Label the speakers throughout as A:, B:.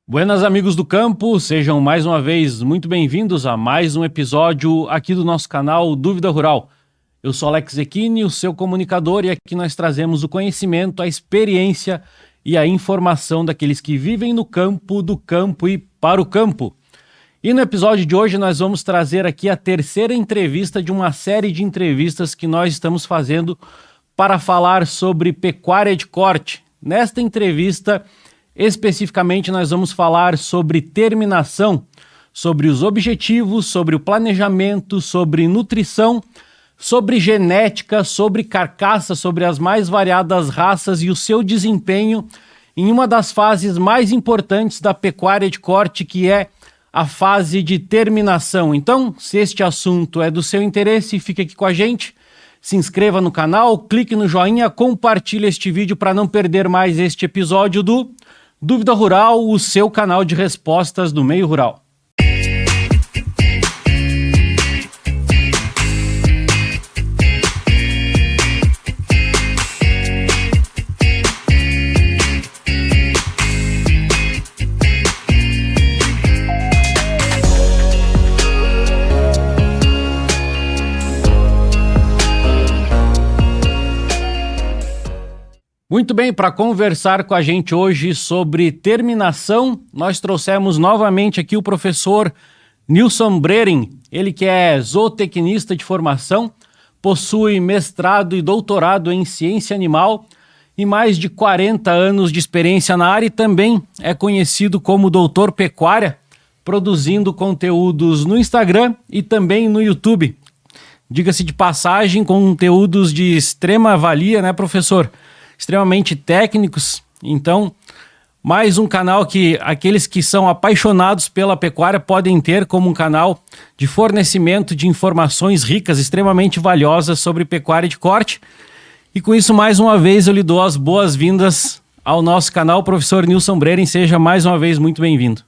A: Buenas amigos do campo, sejam mais uma vez muito bem-vindos a mais um episódio aqui do nosso canal Dúvida Rural. Eu sou Alex Zecchini, o seu comunicador, e aqui nós trazemos o conhecimento, a experiência e a informação daqueles que vivem no campo, do campo e para o campo. E no episódio de hoje nós vamos trazer aqui a terceira entrevista de uma série de entrevistas que nós estamos fazendo para falar sobre pecuária de corte. Nesta entrevista, especificamente, nós vamos falar sobre terminação, sobre os objetivos, sobre o planejamento, sobre nutrição, sobre genética, sobre carcaça, sobre as mais variadas raças e o seu desempenho em uma das fases mais importantes da pecuária de corte, que é a fase de terminação. Então, se este assunto é do seu interesse, fique aqui com a gente, se inscreva no canal, clique no joinha, compartilhe este vídeo para não perder mais este episódio do Dúvida Rural, o seu canal de respostas do meio rural. Muito bem, para conversar com a gente hoje sobre terminação, nós trouxemos novamente aqui o professor Nilson Breering, ele que é zootecnista de formação, possui mestrado e doutorado em ciência animal e mais de 40 anos de experiência na área, e também é conhecido como Doutor Pecuária, produzindo conteúdos no Instagram e também no YouTube. Diga-se de passagem, conteúdos de extrema valia, né, professor? Extremamente técnicos. Então, mais um canal que aqueles que são apaixonados pela pecuária podem ter como um canal de fornecimento de informações ricas, extremamente valiosas sobre pecuária de corte. E com isso, mais uma vez, eu lhe dou as boas-vindas ao nosso canal, professor Nilson Breering. Seja mais uma vez muito bem-vindo.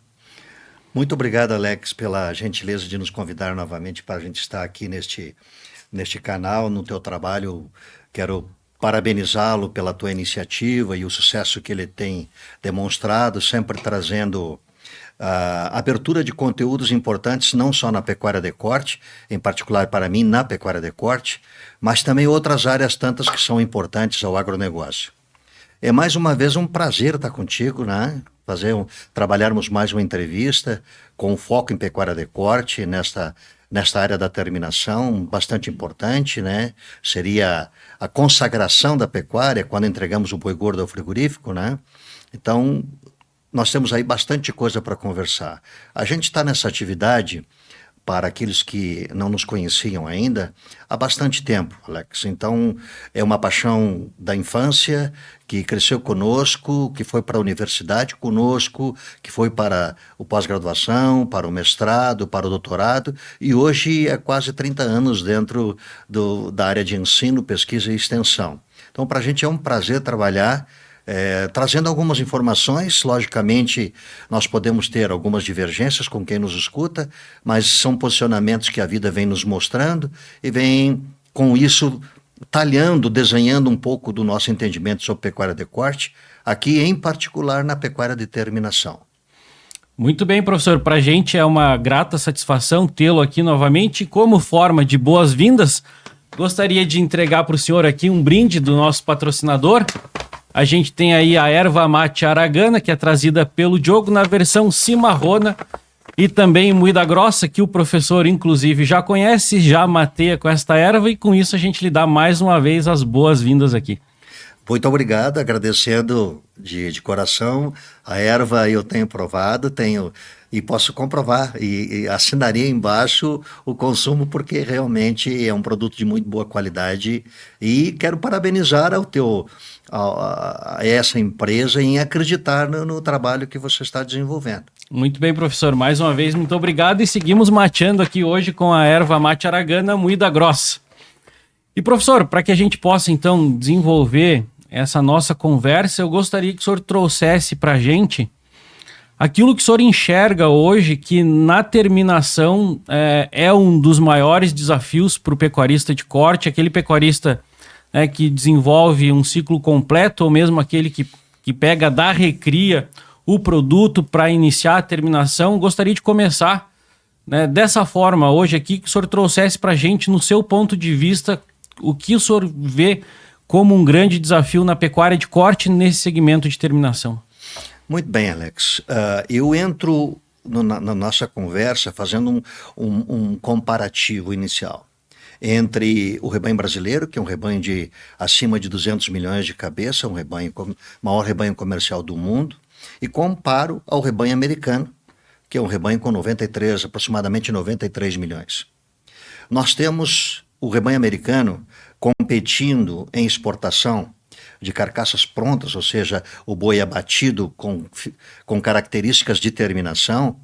B: Muito obrigado, Alex, pela gentileza de nos convidar novamente para a gente estar aqui neste canal, no teu trabalho. Quero parabenizá-lo pela tua iniciativa e o sucesso que ele tem demonstrado, sempre trazendo abertura de conteúdos importantes, não só na pecuária de corte, em particular para mim na pecuária de corte, mas também outras áreas tantas que são importantes ao agronegócio. É mais uma vez um prazer estar contigo, né? Trabalharmos mais uma entrevista com foco em pecuária de corte, nesta área da terminação, bastante importante, né? Seria a consagração da pecuária quando entregamos o boi gordo ao frigorífico, né? Então, nós temos aí bastante coisa para conversar. A gente está nessa atividade, para aqueles que não nos conheciam ainda, há bastante tempo, Alex. Então, é uma paixão da infância que cresceu conosco, que foi para a universidade conosco, que foi para o pós-graduação, para o mestrado, para o doutorado, e hoje é quase 30 anos dentro da área de ensino, pesquisa e extensão. Então, para a gente é um prazer trabalhar trazendo algumas informações. Logicamente, nós podemos ter algumas divergências com quem nos escuta, mas são posicionamentos que a vida vem nos mostrando e vem, com isso, talhando, desenhando um pouco do nosso entendimento sobre pecuária de corte, aqui em particular na pecuária de terminação.
A: Muito bem, professor. Para a gente é uma grata satisfação tê-lo aqui novamente. Como forma de boas-vindas, gostaria de entregar para o senhor aqui um brinde do nosso patrocinador. A gente tem aí a erva mate aragana, que é trazida pelo Diogo na versão cimarrona, e também moída grossa, que o professor inclusive já conhece, já mateia com esta erva, e com isso a gente lhe dá mais uma vez as boas-vindas aqui.
B: Muito obrigado, agradecendo de coração. A erva eu tenho provado, e posso comprovar, e assinaria embaixo o consumo, porque realmente é um produto de muito boa qualidade, e quero parabenizar a essa empresa em acreditar no trabalho que você está desenvolvendo.
A: Muito bem, professor. Mais uma vez, muito obrigado, e seguimos mateando aqui hoje com a erva mate aragana moída grossa. E, professor, para que a gente possa, então, desenvolver essa nossa conversa, eu gostaria que o senhor trouxesse para a gente aquilo que o senhor enxerga hoje, que na terminação é um dos maiores desafios para o pecuarista de corte, aquele pecuarista que desenvolve um ciclo completo, ou mesmo aquele que pega da recria o produto para iniciar a terminação. Gostaria de começar, né, dessa forma hoje aqui, que o senhor trouxesse para a gente, no seu ponto de vista, o que o senhor vê como um grande desafio na pecuária de corte nesse segmento de terminação.
B: Muito bem, Alex. Eu entro na nossa conversa fazendo um comparativo inicial entre o rebanho brasileiro, que é um rebanho de acima de 200 milhões de cabeça, maior rebanho comercial do mundo, e comparo ao rebanho americano, que é um rebanho com aproximadamente 93 milhões. Nós temos o rebanho americano competindo em exportação de carcaças prontas, ou seja, o boi abatido com características de terminação,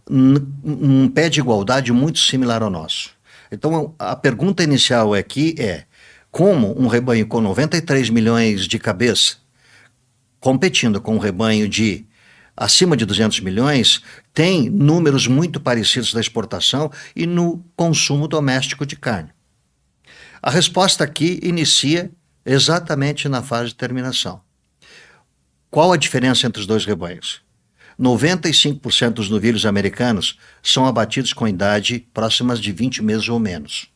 B: um pé de igualdade muito similar ao nosso. Então, a pergunta inicial aqui é: como um rebanho com 93 milhões de cabeça, competindo com um rebanho de acima de 200 milhões, tem números muito parecidos na exportação e no consumo doméstico de carne? A resposta aqui inicia exatamente na fase de terminação. Qual a diferença entre os dois rebanhos? 95% dos novilhos americanos são abatidos com idade próximas de 20 meses ou menos.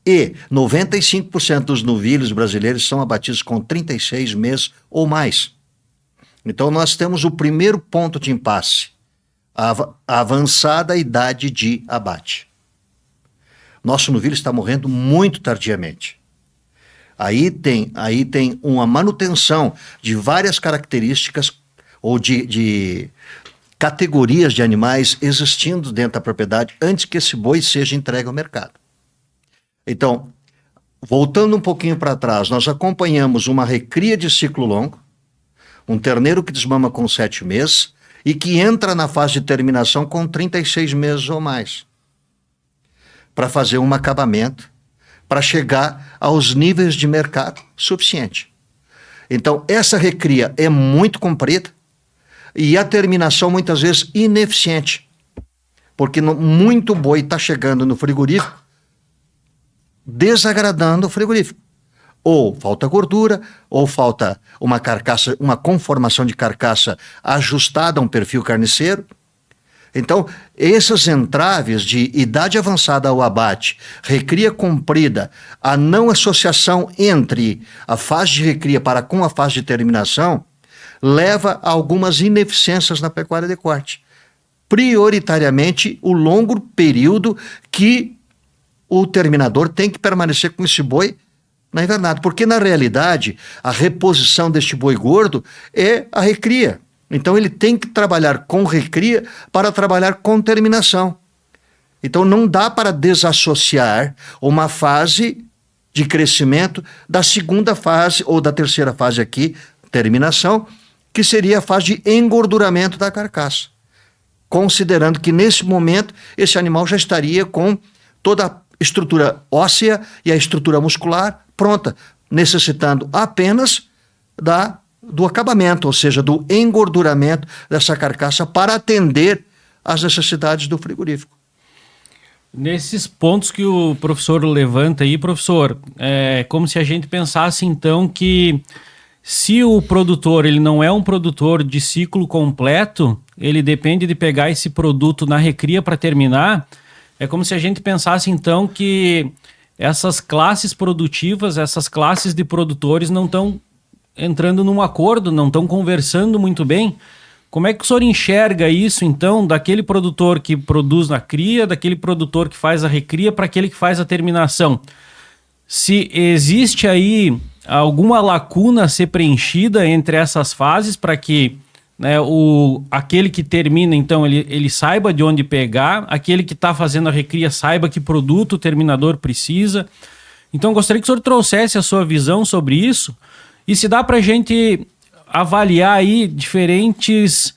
B: E 95% dos novilhos brasileiros são abatidos com 36 meses ou mais. Então nós temos o primeiro ponto de impasse, a avançada idade de abate. Nosso novilho está morrendo muito tardiamente. Aí tem uma manutenção de várias características ou de categorias de animais existindo dentro da propriedade antes que esse boi seja entregue ao mercado. Então, voltando um pouquinho para trás, nós acompanhamos uma recria de ciclo longo, um terneiro que desmama com 7 meses e que entra na fase de terminação com 36 meses ou mais, para fazer um acabamento, para chegar aos níveis de mercado suficiente. Então, essa recria é muito comprida e a terminação muitas vezes ineficiente, porque muito boi está chegando no frigorífico desagradando o frigorífico. Ou falta gordura, ou falta uma carcaça, uma conformação de carcaça ajustada a um perfil carniceiro. Então, esses entraves de idade avançada ao abate, recria comprida, a não associação entre a fase de recria com a fase de terminação, leva a algumas ineficiências na pecuária de corte. Prioritariamente, o longo período que o terminador tem que permanecer com esse boi na invernada, porque na realidade a reposição deste boi gordo é a recria. Então ele tem que trabalhar com recria para trabalhar com terminação. Então não dá para desassociar uma fase de crescimento da segunda fase ou da terceira fase aqui, terminação, que seria a fase de engorduramento da carcaça. Considerando que nesse momento esse animal já estaria com toda a estrutura óssea e a estrutura muscular pronta, necessitando apenas do acabamento, ou seja, do engorduramento dessa carcaça para atender às necessidades do frigorífico.
A: Nesses pontos que o professor levanta aí, professor, é como se a gente pensasse então que se o produtor ele não é um produtor de ciclo completo, ele depende de pegar esse produto na recria para terminar. É como se a gente pensasse então que essas classes produtivas, essas classes de produtores não estão entrando num acordo, não estão conversando muito bem. Como é que o senhor enxerga isso, então, daquele produtor que produz na cria, daquele produtor que faz a recria para aquele que faz a terminação? Se existe aí alguma lacuna a ser preenchida entre essas fases para que, né, aquele que termina, então, ele saiba de onde pegar, aquele que está fazendo a recria saiba que produto o terminador precisa. Então, gostaria que o senhor trouxesse a sua visão sobre isso e se dá para a gente avaliar aí diferentes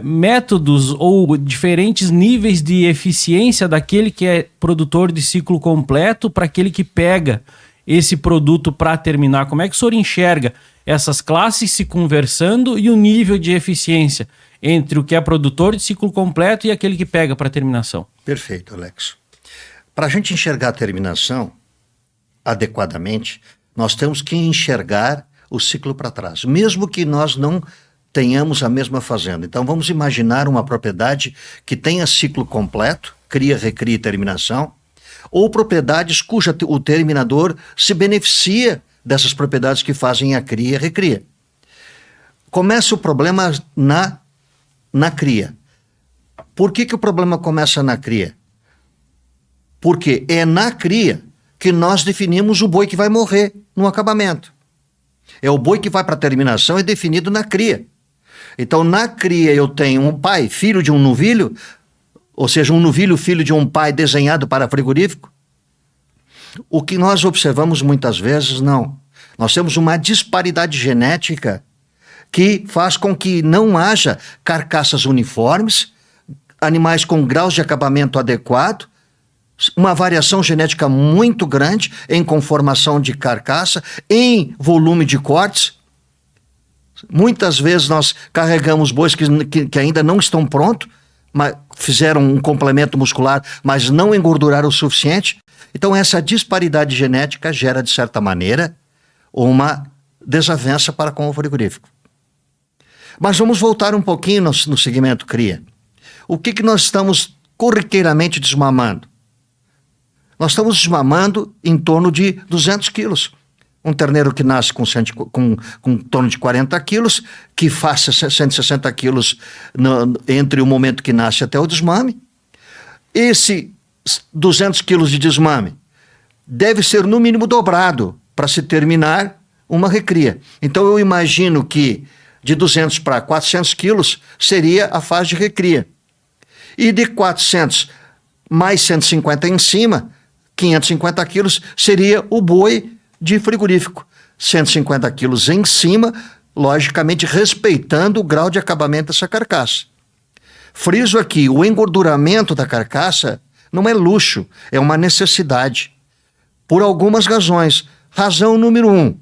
A: métodos ou diferentes níveis de eficiência daquele que é produtor de ciclo completo para aquele que pega esse produto para terminar. Como é que o senhor enxerga essas classes se conversando e o nível de eficiência entre o que é produtor de ciclo completo e aquele que pega para terminação?
B: Perfeito, Alex. Para a gente enxergar a terminação adequadamente, nós temos que enxergar o ciclo para trás. Mesmo que nós não tenhamos a mesma fazenda. Então vamos imaginar uma propriedade que tenha ciclo completo, cria, recria e terminação, ou propriedades o terminador se beneficia dessas propriedades que fazem a cria e recria. Começa o problema na cria. Por que o problema começa na cria? Porque é na cria que nós definimos o boi que vai morrer no acabamento. É o boi que vai para a terminação, é definido na cria. Então, na cria eu tenho um pai, filho de um novilho, ou seja, um novilho, filho de um pai desenhado para frigorífico. O que nós observamos muitas vezes, não. Nós temos uma disparidade genética que faz com que não haja carcaças uniformes, animais com graus de acabamento adequado, uma variação genética muito grande em conformação de carcaça, em volume de cortes. Muitas vezes nós carregamos bois que ainda não estão prontos, mas fizeram um complemento muscular, mas não engorduraram o suficiente. Então essa disparidade genética gera, de certa maneira, uma desavença para com o frigorífico. Mas vamos voltar um pouquinho no segmento cria. O que nós estamos corriqueiramente desmamando? Nós estamos desmamando em torno de 200 quilos. Um terneiro que nasce com em torno de 40 quilos, que faça 160 quilos entre o momento que nasce até o desmame. Esse 200 quilos de desmame deve ser no mínimo dobrado para se terminar uma recria. Então eu imagino que de 200 para 400 quilos seria a fase de recria. E de 400 mais 150 em cima, 550 quilos seria o boi de frigorífico. 150 quilos em cima, logicamente respeitando o grau de acabamento dessa carcaça. Friso aqui, o engorduramento da carcaça não é luxo, é uma necessidade. Por algumas razões. Razão número 1,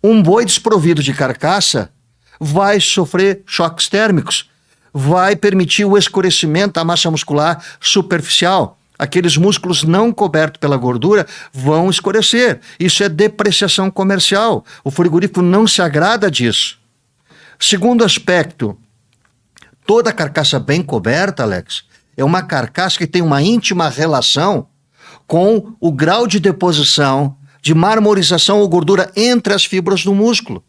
B: um boi desprovido de carcaça vai sofrer choques térmicos, vai permitir o escurecimento da massa muscular superficial. Aqueles músculos não cobertos pela gordura vão escurecer. Isso é depreciação comercial. O frigorífico não se agrada disso. Segundo aspecto, toda carcaça bem coberta, Alex, é uma carcaça que tem uma íntima relação com o grau de deposição, de marmorização ou gordura entre as fibras do músculo.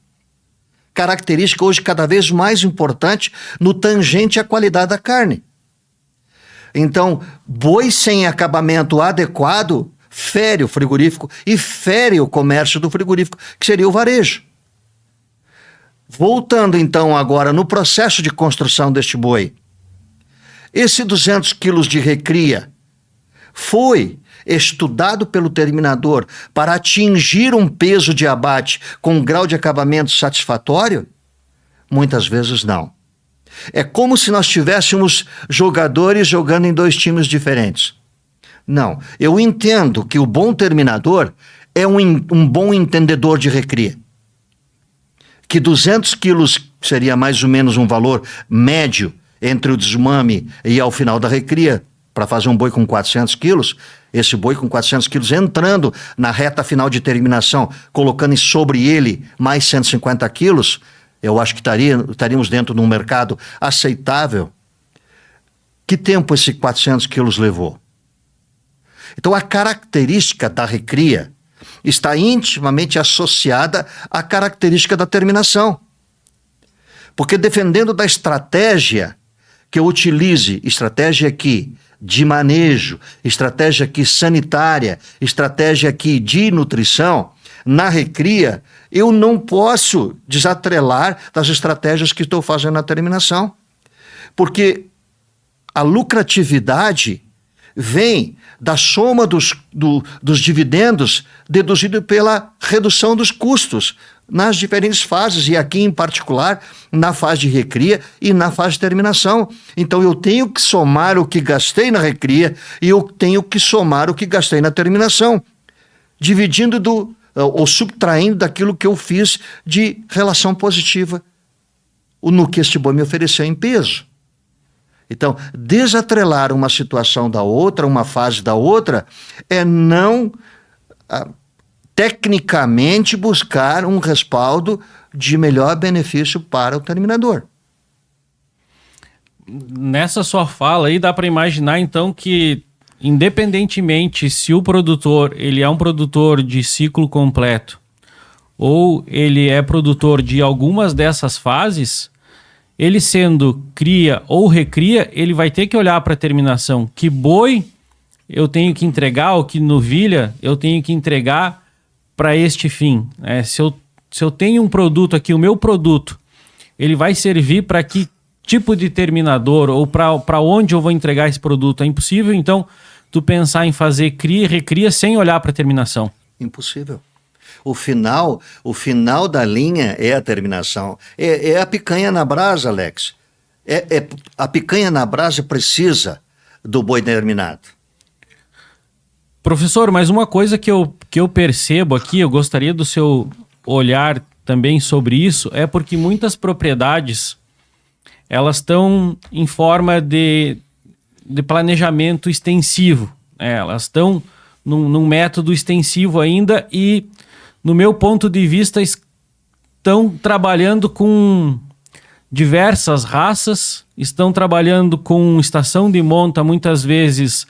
B: Característica hoje cada vez mais importante no tangente à qualidade da carne. Então, boi sem acabamento adequado fere o frigorífico e fere o comércio do frigorífico, que seria o varejo. Voltando então agora no processo de construção deste boi, esse 200 quilos de recria foi estudado pelo terminador para atingir um peso de abate com um grau de acabamento satisfatório? Muitas vezes não. É como se nós tivéssemos jogadores jogando em dois times diferentes. Não, eu entendo que o bom terminador é um bom entendedor de recria. Que 200 quilos seria mais ou menos um valor médio entre o desmame e ao final da recria, para fazer um boi com 400 quilos, esse boi com 400 quilos entrando na reta final de terminação, colocando sobre ele mais 150 quilos, eu acho que estaríamos dentro de um mercado aceitável. Que tempo esse 400 quilos levou? Então a característica da recria está intimamente associada à característica da terminação. Porque dependendo da estratégia que eu utilize, estratégia aqui de manejo, estratégia aqui sanitária, estratégia aqui de nutrição, na recria, eu não posso desatrelar das estratégias que estou fazendo na terminação. Porque a lucratividade vem da soma dos dividendos deduzido pela redução dos custos nas diferentes fases, e aqui em particular na fase de recria e na fase de terminação. Então eu tenho que somar o que gastei na recria e eu tenho que somar o que gastei na terminação, dividindo ou subtraindo daquilo que eu fiz de relação positiva no que este boi me ofereceu em peso. Então, desatrelar uma situação da outra, uma fase da outra, é não tecnicamente buscar um respaldo de melhor benefício para o terminador.
A: Nessa sua fala aí, dá para imaginar então que, independentemente se o produtor ele é um produtor de ciclo completo ou ele é produtor de algumas dessas fases, ele sendo cria ou recria, ele vai ter que olhar para a terminação. Que boi eu tenho que entregar, ou que novilha eu tenho que entregar para este fim. Se eu tenho um produto aqui, o meu produto, ele vai servir para que tipo de terminador ou para onde eu vou entregar esse produto? É impossível, então, tu pensar em fazer cria e recria sem olhar para a terminação.
B: Impossível. O final da linha é a terminação. É a picanha na brasa, Alex. A picanha na brasa precisa do boi terminado.
A: Professor, mas uma coisa que eu percebo aqui, eu gostaria do seu olhar também sobre isso, é porque muitas propriedades, elas estão em forma de planejamento extensivo. Elas estão num método extensivo ainda e, no meu ponto de vista, estão trabalhando com diversas raças, estão trabalhando com estação de monta, muitas vezes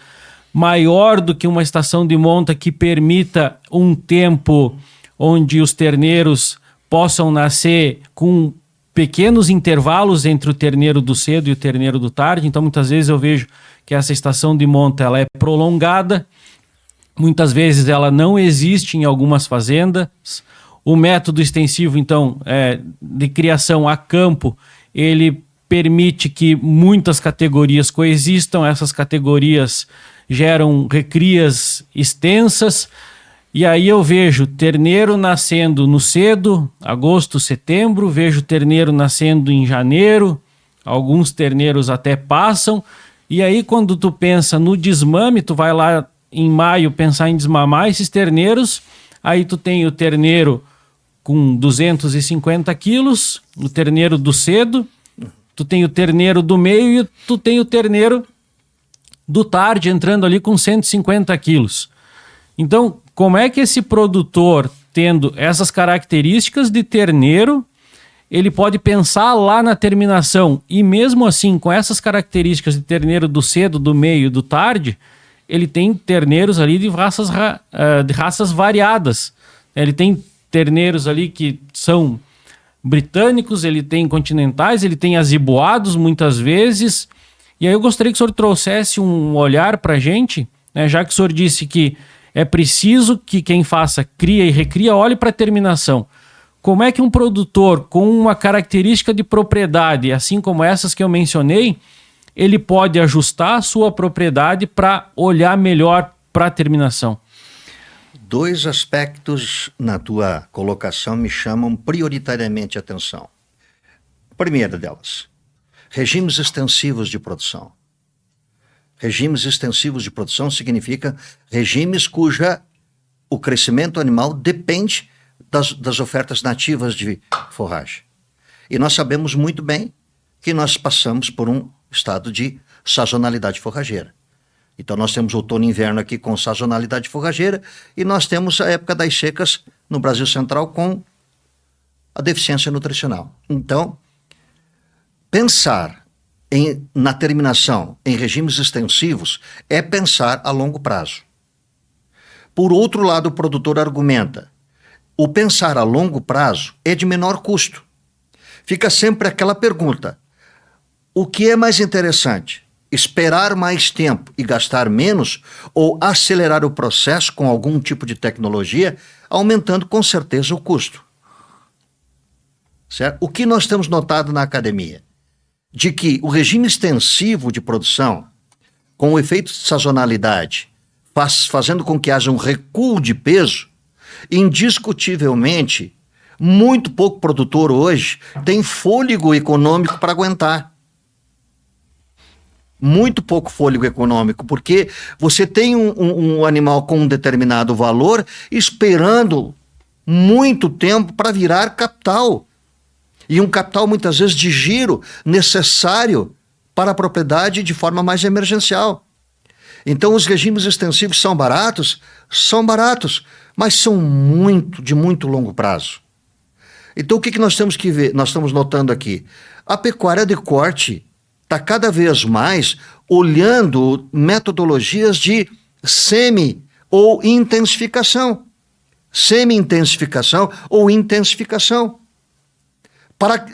A: maior do que uma estação de monta que permita um tempo onde os terneiros possam nascer com pequenos intervalos entre o terneiro do cedo e o terneiro do tarde. Então, muitas vezes eu vejo que essa estação de monta ela é prolongada, muitas vezes ela não existe em algumas fazendas. O método extensivo, então, de criação a campo, ele permite que muitas categorias coexistam, essas categorias geram recrias extensas, e aí eu vejo terneiro nascendo no cedo, agosto, setembro, vejo terneiro nascendo em janeiro, alguns terneiros até passam, e aí quando tu pensa no desmame, tu vai lá em maio pensar em desmamar esses terneiros, aí tu tem o terneiro com 250 quilos, o terneiro do cedo, tu tem o terneiro do meio e tu tem o terneiro do tarde entrando ali com 150 quilos. Então, como é que esse produtor, tendo essas características de terneiro, ele pode pensar lá na terminação e mesmo assim, com essas características de terneiro do cedo, do meio e do tarde, ele tem terneiros ali de raças variadas. Ele tem terneiros ali que são britânicos, ele tem continentais, ele tem aziboados muitas vezes. E aí eu gostaria que o senhor trouxesse um olhar para a gente, né, já que o senhor disse que é preciso que quem faça cria e recria olhe para a terminação. Como é que um produtor com uma característica de propriedade, assim como essas que eu mencionei, ele pode ajustar a sua propriedade para olhar melhor para a terminação?
B: Dois aspectos na tua colocação me chamam prioritariamente a atenção. Primeira delas, regimes extensivos de produção. Regimes extensivos de produção significa regimes o crescimento animal depende das ofertas nativas de forragem. E nós sabemos muito bem que nós passamos por um estado de sazonalidade forrageira. Então nós temos outono e inverno aqui com sazonalidade forrageira e nós temos a época das secas no Brasil Central com a deficiência nutricional. Então, pensar na terminação em regimes extensivos é pensar a longo prazo. Por outro lado, o produtor argumenta, o pensar a longo prazo é de menor custo. Fica sempre aquela pergunta, o que é mais interessante? Esperar mais tempo e gastar menos ou acelerar o processo com algum tipo de tecnologia, aumentando com certeza o custo? Certo? O que nós temos notado na academia? De que o regime extensivo de produção, com o efeito de sazonalidade, fazendo com que haja um recuo de peso, indiscutivelmente, muito pouco produtor hoje tem fôlego econômico para aguentar. Muito pouco fôlego econômico, porque você tem um animal com um determinado valor esperando muito tempo para virar capital. E um capital muitas vezes de giro necessário para a propriedade de forma mais emergencial. Então os regimes extensivos são baratos, mas são de muito longo prazo. Então, o que nós temos que ver? Nós estamos notando aqui. A pecuária de corte está cada vez mais olhando metodologias de semi- ou intensificação. Semi-intensificação ou intensificação. Para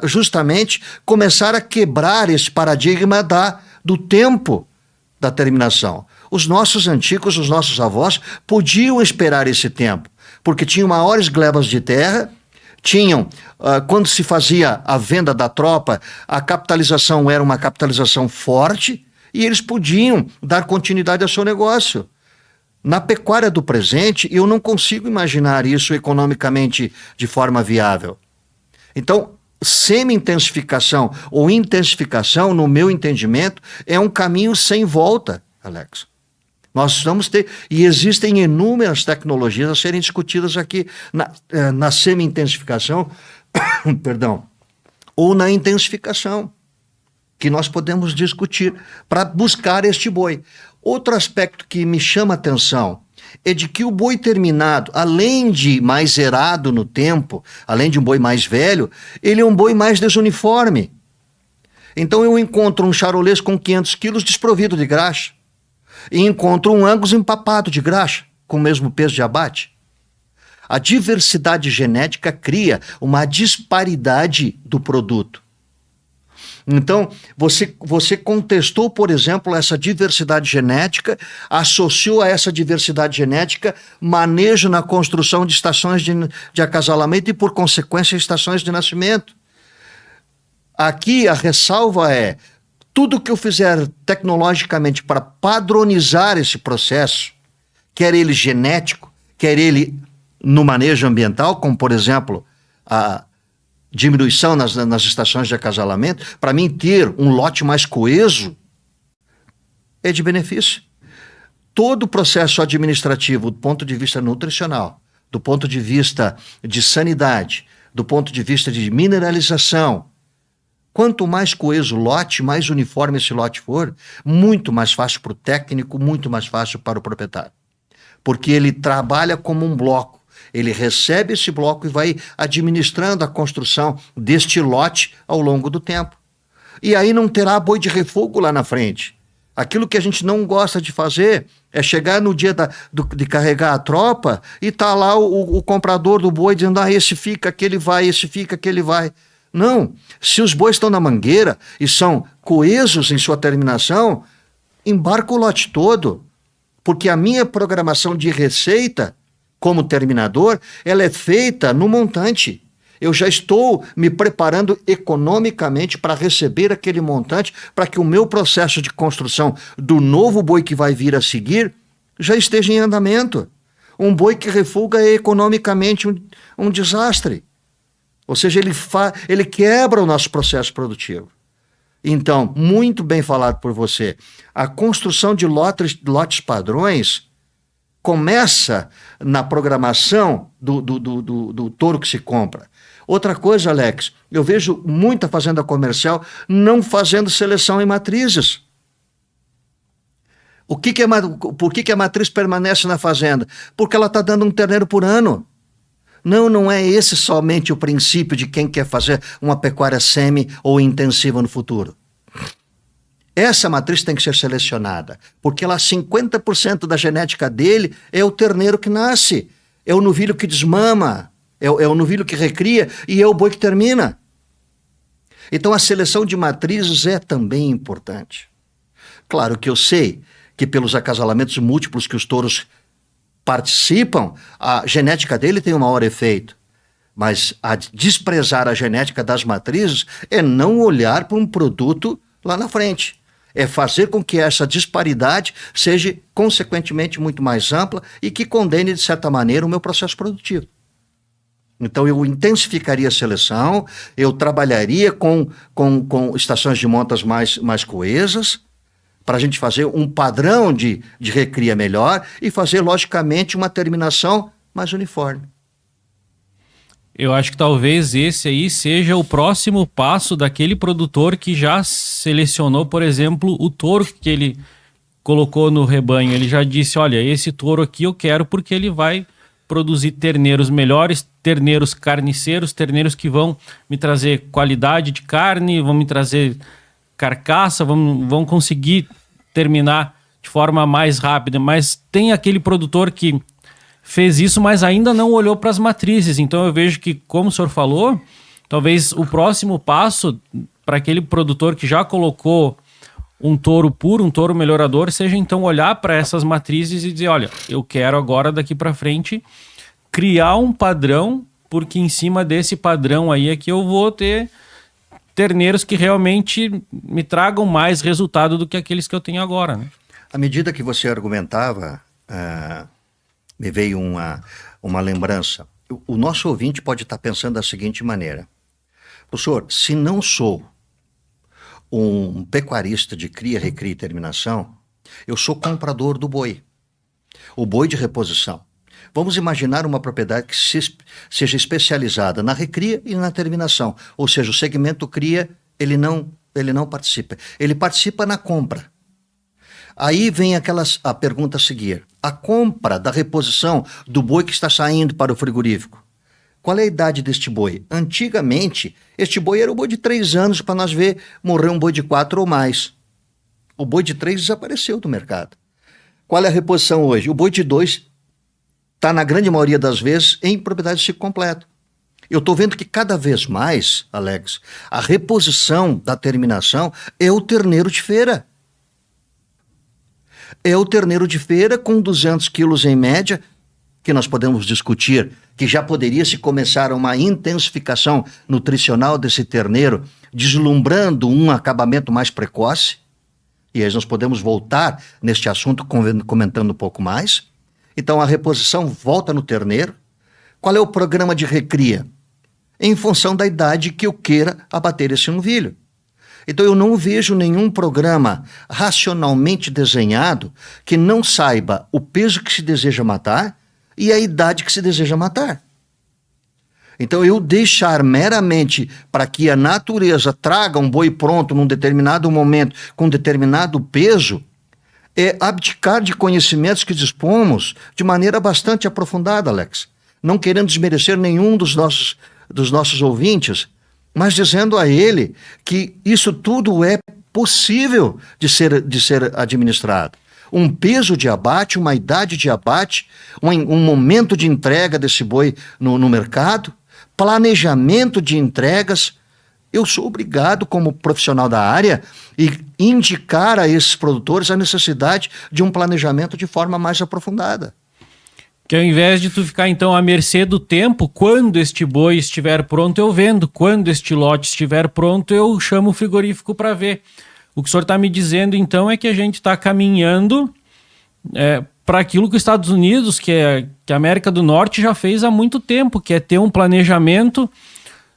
B: justamente começar a quebrar esse paradigma do tempo da terminação. Os nossos antigos, os nossos avós, podiam esperar esse tempo, porque tinham maiores glebas de terra, quando se fazia a venda da tropa, a capitalização era uma capitalização forte, e eles podiam dar continuidade ao seu negócio. Na pecuária do presente, eu não consigo imaginar isso economicamente de forma viável. Então, semi-intensificação ou intensificação, no meu entendimento, é um caminho sem volta, Alex. Nós vamos ter, e existem inúmeras tecnologias a serem discutidas aqui na semi-intensificação, perdão, ou na intensificação, que nós podemos discutir para buscar este boi. Outro aspecto que me chama a atenção é de que o boi terminado, além de mais zerado no tempo, além de um boi mais velho, ele é um boi mais desuniforme. Então eu encontro um charolês com 500 quilos desprovido de graxa e encontro um Angus empapado de graxa, com o mesmo peso de abate. A diversidade genética cria uma disparidade do produto. Então, você contestou, por exemplo, essa diversidade genética, associou a essa diversidade genética manejo na construção de estações de acasalamento e, por consequência, estações de nascimento. Aqui a ressalva é, tudo que eu fizer tecnologicamente para padronizar esse processo, quer ele genético, quer ele no manejo ambiental, como, por exemplo, a diminuição nas estações de acasalamento, para mim ter um lote mais coeso é de benefício. Todo o processo administrativo, do ponto de vista nutricional, do ponto de vista de sanidade, do ponto de vista de mineralização, quanto mais coeso o lote, mais uniforme esse lote for, muito mais fácil para o técnico, muito mais fácil para o proprietário. Porque ele trabalha como um bloco. Ele recebe esse bloco e vai administrando a construção deste lote ao longo do tempo. E aí não terá boi de refogo lá na frente. Aquilo que a gente não gosta de fazer é chegar no dia de carregar a tropa e tá lá o comprador do boi dizendo, esse fica, aquele vai, esse fica, aquele vai. Não, se os bois estão na mangueira e são coesos em sua terminação, embarca o lote todo, porque a minha programação de receita como terminador, ela é feita no montante. Eu já estou me preparando economicamente para receber aquele montante, para que o meu processo de construção do novo boi que vai vir a seguir já esteja em andamento. Um boi que refuga é economicamente um desastre. Ou seja, ele quebra o nosso processo produtivo. Então, muito bem falado por você, a construção de lotes padrões começa na programação do touro que se compra. Outra coisa, Alex, eu vejo muita fazenda comercial não fazendo seleção em matrizes. Por que a matriz permanece na fazenda? Porque ela está dando um terneiro por ano. Não é esse somente o princípio de quem quer fazer uma pecuária semi ou intensiva no futuro. Essa matriz tem que ser selecionada, porque ela 50% da genética dele é o terneiro que nasce, é o novilho que desmama, é o novilho que recria e é o boi que termina. Então a seleção de matrizes é também importante. Claro que eu sei que pelos acasalamentos múltiplos que os touros participam, a genética dele tem um maior efeito. Mas desprezar a genética das matrizes é não olhar para um produto lá na frente. É fazer com que essa disparidade seja, consequentemente, muito mais ampla e que condene, de certa maneira, o meu processo produtivo. Então, eu intensificaria a seleção, eu trabalharia com estações de montas mais coesas, para a gente fazer um padrão de recria melhor e fazer, logicamente, uma terminação mais uniforme.
A: Eu acho que talvez esse aí seja o próximo passo daquele produtor que já selecionou, por exemplo, o touro que ele colocou no rebanho. Ele já disse, olha, esse touro aqui eu quero porque ele vai produzir terneiros melhores, terneiros carniceiros, terneiros que vão me trazer qualidade de carne, vão me trazer carcaça, vão conseguir terminar de forma mais rápida. Mas tem aquele produtor que fez isso, mas ainda não olhou para as matrizes. Então eu vejo que, como o senhor falou, talvez o próximo passo para aquele produtor que já colocou um touro puro, um touro melhorador, seja então olhar para essas matrizes e dizer, olha, eu quero agora daqui para frente criar um padrão, porque em cima desse padrão aí é que eu vou ter terneiros que realmente me tragam mais resultado do que aqueles que eu tenho agora, né?
B: À medida que você argumentava, me veio uma lembrança. O nosso ouvinte pode estar pensando da seguinte maneira: professor, se não sou um pecuarista de cria, recria e terminação, eu sou comprador do boi. O boi de reposição. Vamos imaginar uma propriedade que seja especializada na recria e na terminação. Ou seja, o segmento cria, ele não participa. Ele participa na compra. Aí vem a pergunta a seguir. A compra da reposição do boi que está saindo para o frigorífico. Qual é a idade deste boi? Antigamente, este boi era o boi de 3 anos, para nós ver morrer um boi de 4 ou mais. O boi de 3 desapareceu do mercado. Qual é a reposição hoje? O boi de 2 está, na grande maioria das vezes, em propriedade de ciclo completo. Eu estou vendo que cada vez mais, Alex, a reposição da terminação é o terneiro de feira. É o terneiro de feira com 200 quilos em média, que nós podemos discutir, que já poderia se começar uma intensificação nutricional desse terneiro, deslumbrando um acabamento mais precoce. E aí nós podemos voltar neste assunto comentando um pouco mais. Então a reposição volta no terneiro. Qual é o programa de recria? Em função da idade que eu queira abater esse novilho. Então eu não vejo nenhum programa racionalmente desenhado que não saiba o peso que se deseja matar e a idade que se deseja matar. Então eu deixar meramente para que a natureza traga um boi pronto num determinado momento com determinado peso é abdicar de conhecimentos que dispomos de maneira bastante aprofundada, Alex. Não querendo desmerecer nenhum dos nossos ouvintes, mas dizendo a ele que isso tudo é possível de ser administrado. Um peso de abate, uma idade de abate, um momento de entrega desse boi no mercado, planejamento de entregas. Eu sou obrigado, como profissional da área, e indicar a esses produtores a necessidade de um planejamento de forma mais aprofundada.
A: Que ao invés de tu ficar então à mercê do tempo, quando este boi estiver pronto eu vendo, quando este lote estiver pronto eu chamo o frigorífico para ver. O que o senhor está me dizendo então é que a gente está caminhando para aquilo que os Estados Unidos, que a América do Norte já fez há muito tempo, que é ter um planejamento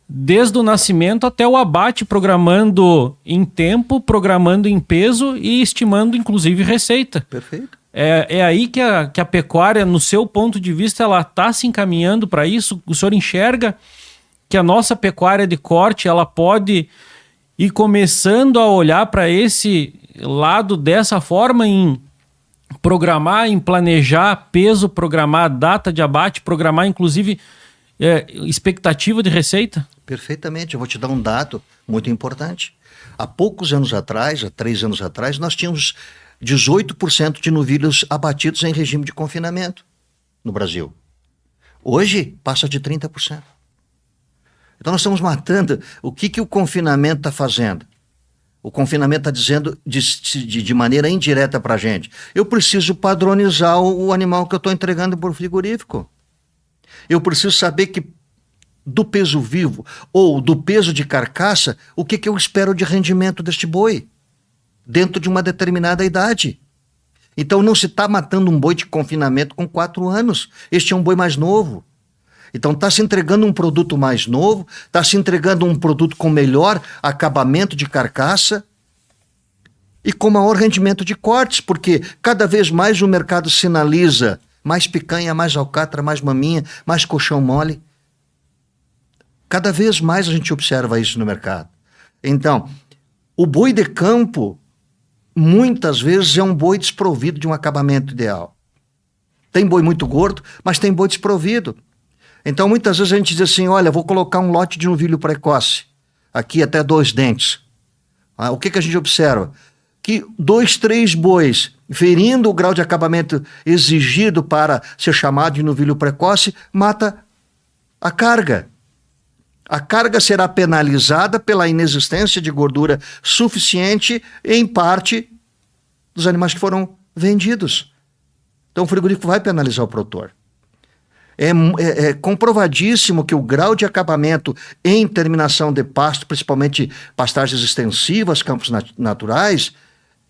A: desde o nascimento até o abate, programando em tempo, programando em peso e estimando inclusive receita.
B: Perfeito.
A: É aí que a pecuária, no seu ponto de vista, ela está se encaminhando para isso. O senhor enxerga que a nossa pecuária de corte ela pode ir começando a olhar para esse lado dessa forma, em programar, em planejar peso, programar data de abate, programar inclusive expectativa de receita?
B: Perfeitamente. Eu vou te dar um dado muito importante. Há poucos anos atrás, há 3 anos atrás, nós tínhamos 18% de novilhos abatidos em regime de confinamento no Brasil. Hoje, passa de 30%. Então nós estamos matando. O que o confinamento está fazendo? O confinamento está dizendo de maneira indireta para a gente: eu preciso padronizar o animal que eu estou entregando por frigorífico. Eu preciso saber que do peso vivo ou do peso de carcaça, o que eu espero de rendimento deste boi dentro de uma determinada idade. Então não se está matando um boi de confinamento com 4 anos. Este é um boi mais novo. Então está se entregando um produto mais novo, está se entregando um produto com melhor acabamento de carcaça e com maior rendimento de cortes, porque cada vez mais o mercado sinaliza mais picanha, mais alcatra, mais maminha, mais colchão mole. Cada vez mais a gente observa isso no mercado. Então, o boi de campo muitas vezes é um boi desprovido de um acabamento ideal. Tem boi muito gordo, mas tem boi desprovido. Então, muitas vezes a gente diz assim, olha, vou colocar um lote de novilho precoce, aqui até 2 dentes. O que a gente observa? Que 2, 3 bois, ferindo o grau de acabamento exigido para ser chamado de novilho precoce, mata a carga. A carga será penalizada pela inexistência de gordura suficiente em parte dos animais que foram vendidos. Então o frigorífico vai penalizar o produtor. É comprovadíssimo que o grau de acabamento em terminação de pasto, principalmente pastagens extensivas, campos naturais,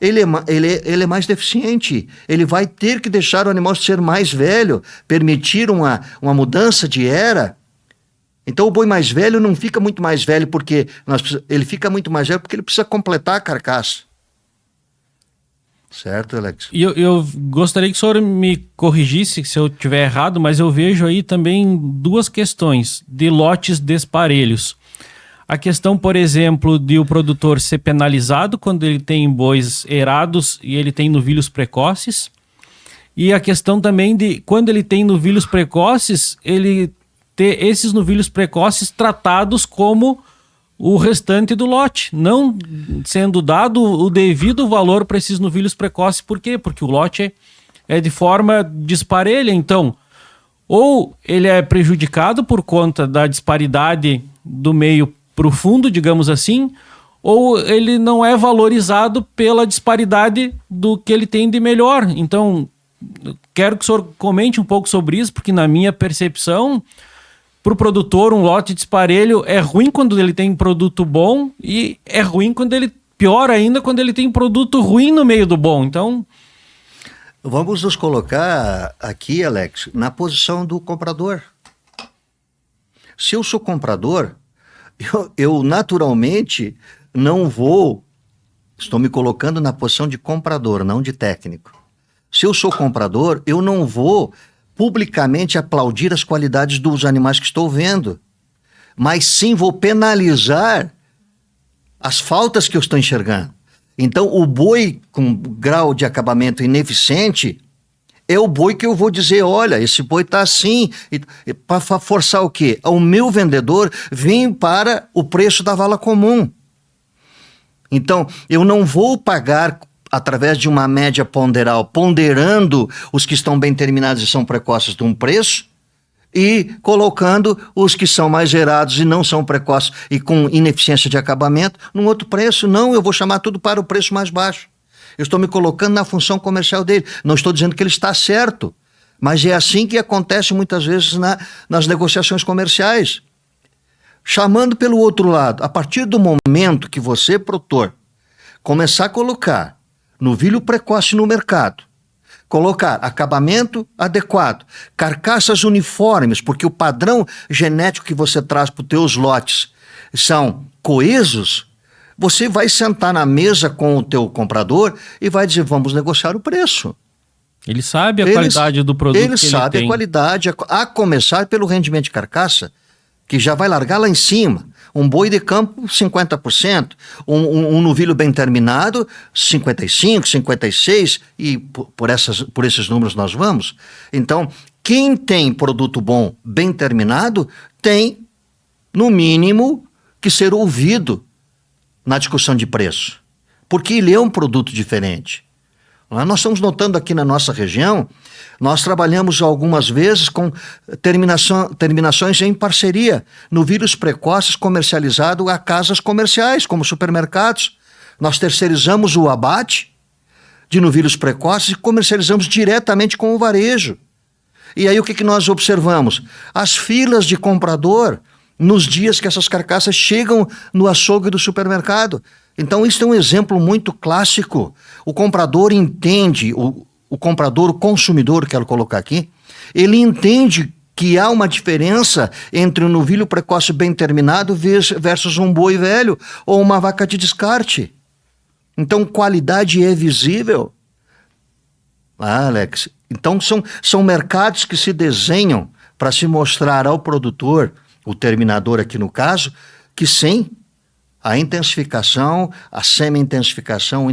B: ele é mais deficiente. Ele vai ter que deixar o animal ser mais velho, permitir uma mudança de era. Então o boi mais velho não fica muito mais velho porque ele fica muito mais velho porque ele precisa completar a carcaça. Certo, Alex?
A: E eu gostaria que o senhor me corrigisse se eu estiver errado, mas eu vejo aí também 2 questões de lotes desparelhos. A questão, por exemplo, de o produtor ser penalizado quando ele tem bois erados e ele tem novilhos precoces. E a questão também de quando ele tem novilhos precoces, ele ter esses novilhos precoces tratados como o restante do lote, não sendo dado o devido valor para esses novilhos precoces. Por quê? Porque o lote é de forma disparelha. Então, ou ele é prejudicado por conta da disparidade do meio para o fundo, digamos assim, ou ele não é valorizado pela disparidade do que ele tem de melhor. Então, quero que o senhor comente um pouco sobre isso, porque na minha percepção, para o produtor, um lote disparelho é ruim quando ele tem produto bom e é ruim quando ele, pior ainda, quando ele tem produto ruim no meio do bom. Então,
B: vamos nos colocar aqui, Alex, na posição do comprador. Se eu sou comprador, eu naturalmente não vou, estou me colocando na posição de comprador, não de técnico. Se eu sou comprador, eu não vou publicamente aplaudir as qualidades dos animais que estou vendo, mas sim vou penalizar as faltas que eu estou enxergando. Então, o boi com grau de acabamento ineficiente é o boi que eu vou dizer, olha, esse boi está assim, para forçar o quê? O meu vendedor vem para o preço da vala comum. Então, eu não vou pagar através de uma média ponderal, ponderando os que estão bem terminados e são precoces de um preço, e colocando os que são mais gerados e não são precoces e com ineficiência de acabamento num outro preço. Não, eu vou chamar tudo para o preço mais baixo. Eu estou me colocando na função comercial dele. Não estou dizendo que ele está certo, mas é assim que acontece muitas vezes nas negociações comerciais. Chamando pelo outro lado, a partir do momento que você, produtor, começar a colocar novilho precoce no mercado, colocar acabamento adequado, carcaças uniformes, porque o padrão genético que você traz para os teus lotes são coesos, você vai sentar na mesa com o teu comprador e vai dizer, vamos negociar o preço.
A: Ele sabe a qualidade do produto que ele tem. Ele
B: sabe a qualidade, a começar pelo rendimento de carcaça, que já vai largar lá em cima. Um boi de campo, 50%. Um novilho bem terminado, 55%, 56%, e por esses números nós vamos. Então, quem tem produto bom, bem terminado, tem, no mínimo, que ser ouvido na discussão de preço. Porque ele é um produto diferente. Nós estamos notando aqui na nossa região, nós trabalhamos algumas vezes com terminações em parceria, novilhos precoces comercializados a casas comerciais, como supermercados. Nós terceirizamos o abate de novilhos precoces e comercializamos diretamente com o varejo. E aí o que nós observamos? As filas de comprador nos dias que essas carcaças chegam no açougue do supermercado. Então, isso é um exemplo muito clássico. O comprador entende, o comprador, o consumidor, quero colocar aqui, ele entende que há uma diferença entre um novilho precoce bem terminado versus um boi velho ou uma vaca de descarte. Então, qualidade é visível. Alex, então são mercados que se desenham para se mostrar ao produtor, o terminador aqui no caso, que sem a intensificação, a semi-intensificação,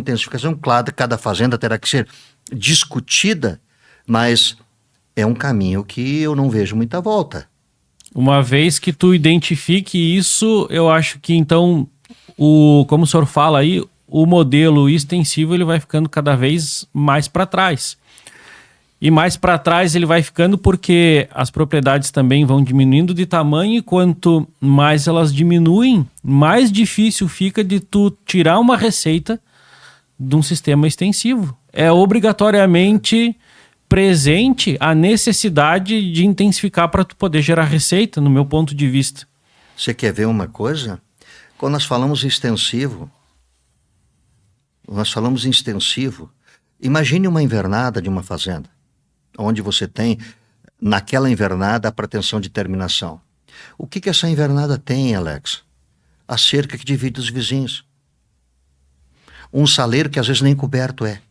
B: claro, cada fazenda terá que ser discutida, mas é um caminho que eu não vejo muita volta.
A: Uma vez que tu identifique isso, eu acho que então, como o senhor fala aí, o modelo extensivo ele vai ficando cada vez mais para trás. E mais para trás ele vai ficando porque as propriedades também vão diminuindo de tamanho e quanto mais elas diminuem, mais difícil fica de tu tirar uma receita de um sistema extensivo. É obrigatoriamente presente a necessidade de intensificar para tu poder gerar receita, no meu ponto de vista.
B: Você quer ver uma coisa? Quando nós falamos em extensivo, imagine uma invernada de uma fazenda, onde você tem, naquela invernada, a pretensão de terminação. O que essa invernada tem, Alex? A cerca que divide os vizinhos. Um saleiro que às vezes nem coberto é,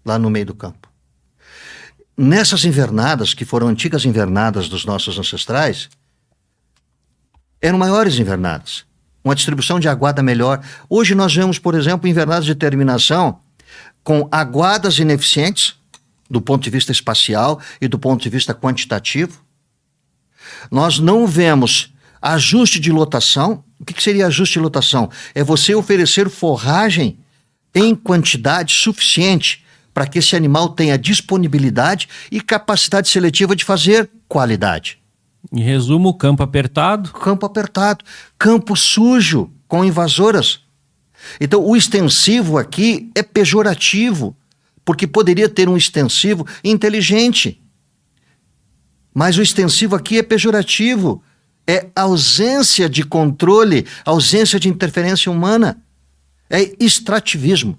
B: lá no meio do campo. Nessas invernadas, que foram antigas invernadas dos nossos ancestrais, eram maiores invernadas, uma distribuição de aguada melhor. Hoje nós vemos, por exemplo, invernadas de terminação com aguadas ineficientes, do ponto de vista espacial e do ponto de vista quantitativo. Nós não vemos ajuste de lotação. O que seria ajuste de lotação? É você oferecer forragem em quantidade suficiente para que esse animal tenha disponibilidade e capacidade seletiva de fazer qualidade.
A: Em resumo, campo apertado.
B: Campo apertado, campo sujo, com invasoras. Então, o extensivo aqui é pejorativo, porque poderia ter um extensivo inteligente. Mas o extensivo aqui é pejorativo. É ausência de controle, ausência de interferência humana. É extrativismo.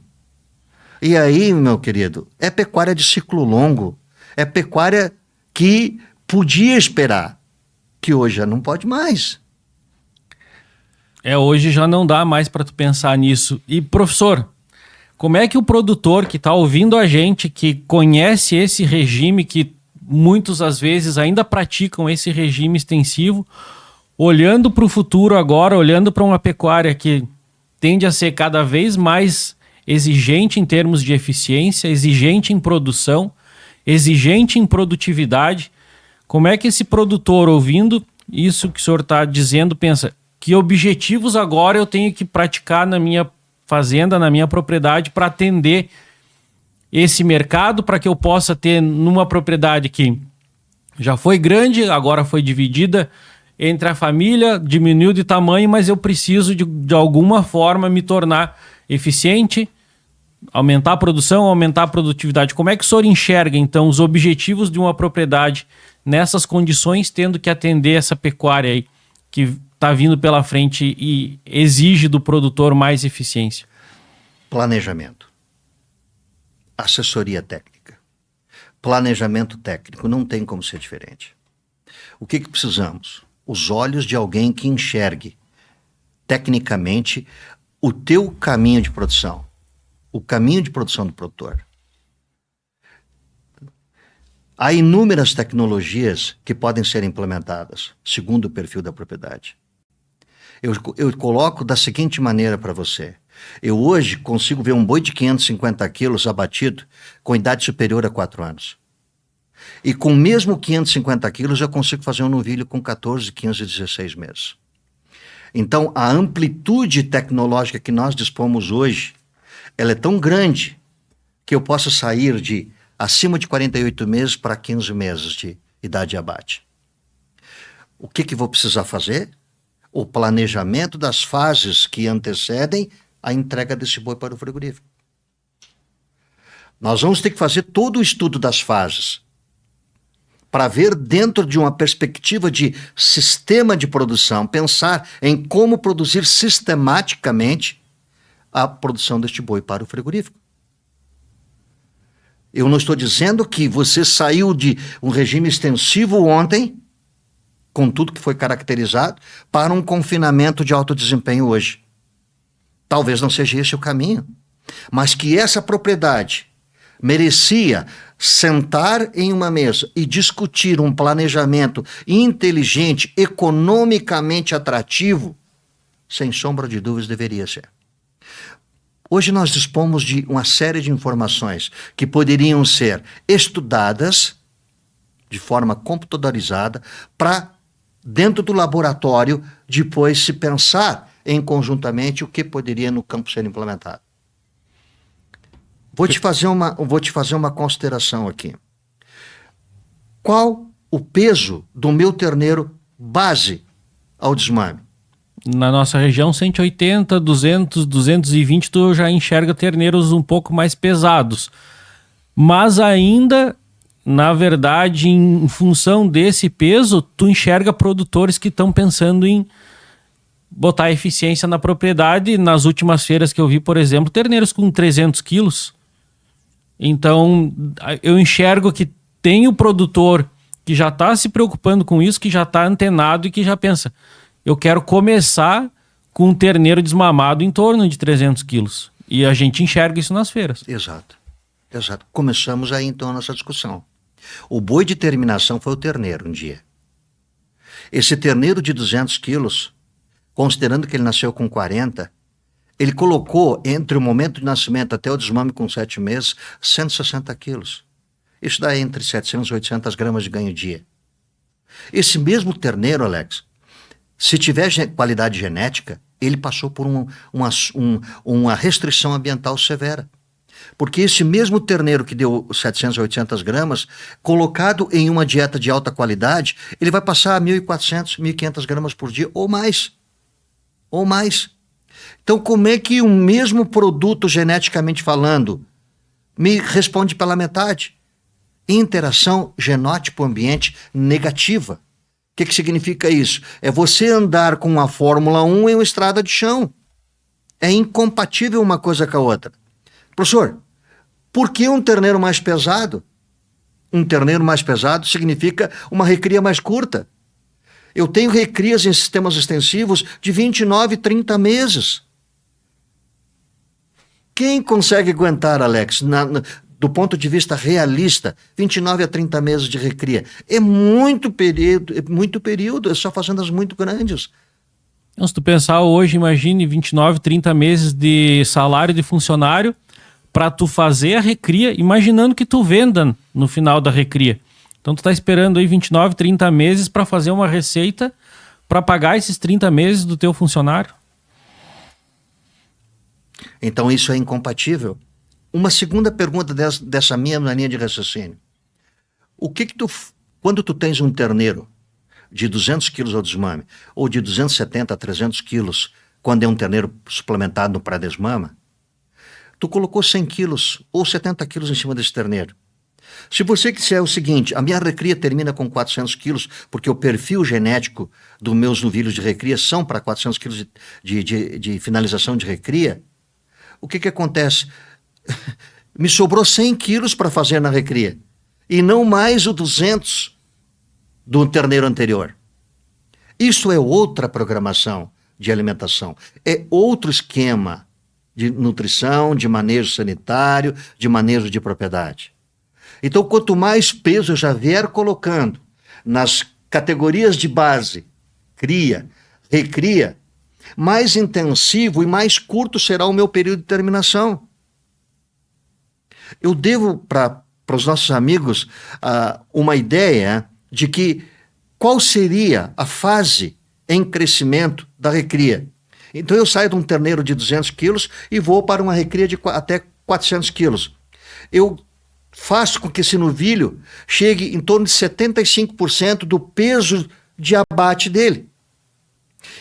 B: E aí, meu querido, é pecuária de ciclo longo. É pecuária que podia esperar, que hoje já não pode mais.
A: Hoje já não dá mais para tu pensar nisso. E, professor, como é que o produtor que está ouvindo a gente, que conhece esse regime, que muitos às vezes ainda praticam esse regime extensivo, olhando para o futuro agora, olhando para uma pecuária que tende a ser cada vez mais exigente em termos de eficiência, exigente em produção, exigente em produtividade, como é que esse produtor, ouvindo isso que o senhor está dizendo, pensa, que objetivos agora eu tenho que praticar na minha fazenda, na minha propriedade, para atender esse mercado, para que eu possa ter numa propriedade que já foi grande, agora foi dividida entre a família, diminuiu de tamanho, mas eu preciso de alguma forma me tornar eficiente, aumentar a produção, aumentar a produtividade. Como é que o senhor enxerga, então, os objetivos de uma propriedade nessas condições, tendo que atender essa pecuária aí, que está vindo pela frente e exige do produtor mais eficiência?
B: Planejamento. Assessoria técnica. Planejamento técnico. Não tem como ser diferente. O que precisamos? Os olhos de alguém que enxergue tecnicamente o teu caminho de produção. O caminho de produção do produtor. Há inúmeras tecnologias que podem ser implementadas, segundo o perfil da propriedade. Eu coloco da seguinte maneira para você. Eu hoje consigo ver um boi de 550 quilos abatido com idade superior a 4 anos. E com mesmo 550 quilos eu consigo fazer um novilho com 14, 15, 16 meses. Então, a amplitude tecnológica que nós dispomos hoje, ela é tão grande que eu posso sair de acima de 48 meses para 15 meses de idade de abate. O que vou precisar fazer? O planejamento das fases que antecedem a entrega desse boi para o frigorífico. Nós vamos ter que fazer todo o estudo das fases para ver dentro de uma perspectiva de sistema de produção, pensar em como produzir sistematicamente a produção deste boi para o frigorífico. Eu não estou dizendo que você saiu de um regime extensivo ontem, com tudo que foi caracterizado, para um confinamento de alto desempenho hoje. Talvez não seja esse o caminho, mas que essa propriedade merecia sentar em uma mesa e discutir um planejamento inteligente, economicamente atrativo, sem sombra de dúvidas deveria ser. Hoje nós dispomos de uma série de informações que poderiam ser estudadas de forma computadorizada para, dentro do laboratório, depois se pensar em conjuntamente o que poderia no campo ser implementado. Vou te fazer uma consideração aqui. Qual o peso do meu terneiro base ao desmame?
A: Na nossa região, 180, 200, 220, tu já enxerga terneiros um pouco mais pesados. Mas ainda, na verdade, em função desse peso, tu enxerga produtores que estão pensando em botar eficiência na propriedade. Nas últimas feiras que eu vi, por exemplo, terneiros com 300 quilos. Então, eu enxergo que tem o produtor que já está se preocupando com isso, que já está antenado e que já pensa, eu quero começar com um terneiro desmamado em torno de 300 quilos. E a gente enxerga isso nas feiras.
B: Exato. Começamos aí então a nossa discussão. O boi de terminação foi o terneiro um dia. Esse terneiro de 200 quilos, considerando que ele nasceu com 40, ele colocou entre o momento de nascimento até o desmame com 7 meses, 160 quilos. Isso dá entre 700 e 800 gramas de ganho dia. Esse mesmo terneiro, Alex, se tiver qualidade genética, ele passou por uma restrição ambiental severa. Porque esse mesmo terneiro que deu 700 a 800 gramas, colocado em uma dieta de alta qualidade, ele vai passar a 1.400, 1.500 gramas por dia ou mais. Ou mais. Então, como é que o mesmo produto, geneticamente falando, me responde pela metade? Interação genótipo-ambiente negativa. O que significa isso? É você andar com uma Fórmula 1 em uma estrada de chão. É incompatível uma coisa com a outra. Professor, por que um terneiro mais pesado? Um terneiro mais pesado significa uma recria mais curta. Eu tenho recrias em sistemas extensivos de 29, 30 meses. Quem consegue aguentar, Alex, do ponto de vista realista, 29 a 30 meses de recria? É muito período, é só fazendas muito grandes.
A: Então, se tu pensar hoje, imagine 29, 30 meses de salário de funcionário para tu fazer a recria, imaginando que tu venda no final da recria. Então tu tá esperando aí 29, 30 meses para fazer uma receita para pagar esses 30 meses do teu funcionário.
B: Então isso é incompatível. Uma segunda pergunta dessa minha linha de raciocínio. Quando tu tens um terneiro de 200 quilos ao desmame, ou de 270 a 300 quilos, quando é um terneiro suplementado no pré-desmama, tu colocou 100 quilos ou 70 quilos em cima desse terneiro. Se você quiser o seguinte, a minha recria termina com 400 quilos, porque o perfil genético dos meus novilhos de recria são para 400 quilos de finalização de recria, o que acontece? Me sobrou 100 quilos para fazer na recria, e não mais o 200 do terneiro anterior. Isso é outra programação de alimentação, é outro esquema de nutrição, de manejo sanitário, de manejo de propriedade. Então, quanto mais peso eu já vier colocando nas categorias de base, cria, recria, mais intensivo e mais curto será o meu período de terminação. Eu devo para os nossos amigos uma ideia de que qual seria a fase em crescimento da recria. Então eu saio de um terneiro de 200 quilos e vou para uma recria de até 400 quilos. Eu faço com que esse novilho chegue em torno de 75% do peso de abate dele.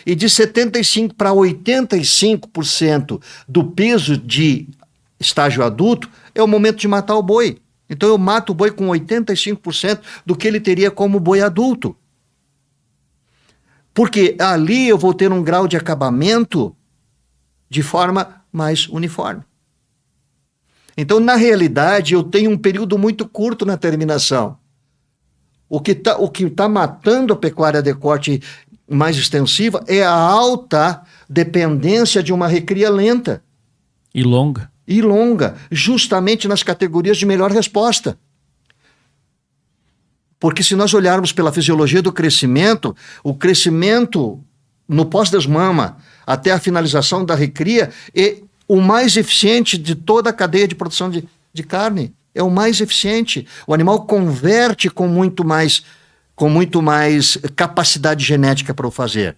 B: E de 75% para 85% do peso de estágio adulto é o momento de matar o boi. Então eu mato o boi com 85% do que ele teria como boi adulto. Porque ali eu vou ter um grau de acabamento de forma mais uniforme. Então, na realidade, eu tenho um período muito curto na terminação. O que tá matando a pecuária de corte mais extensiva é a alta dependência de uma recria lenta.
A: E longa.
B: E longa, justamente nas categorias de melhor resposta. Porque se nós olharmos pela fisiologia do crescimento, o crescimento no pós-desmama até a finalização da recria é o mais eficiente de toda a cadeia de produção de carne. É o mais eficiente. O animal converte com muito mais capacidade genética para o fazer.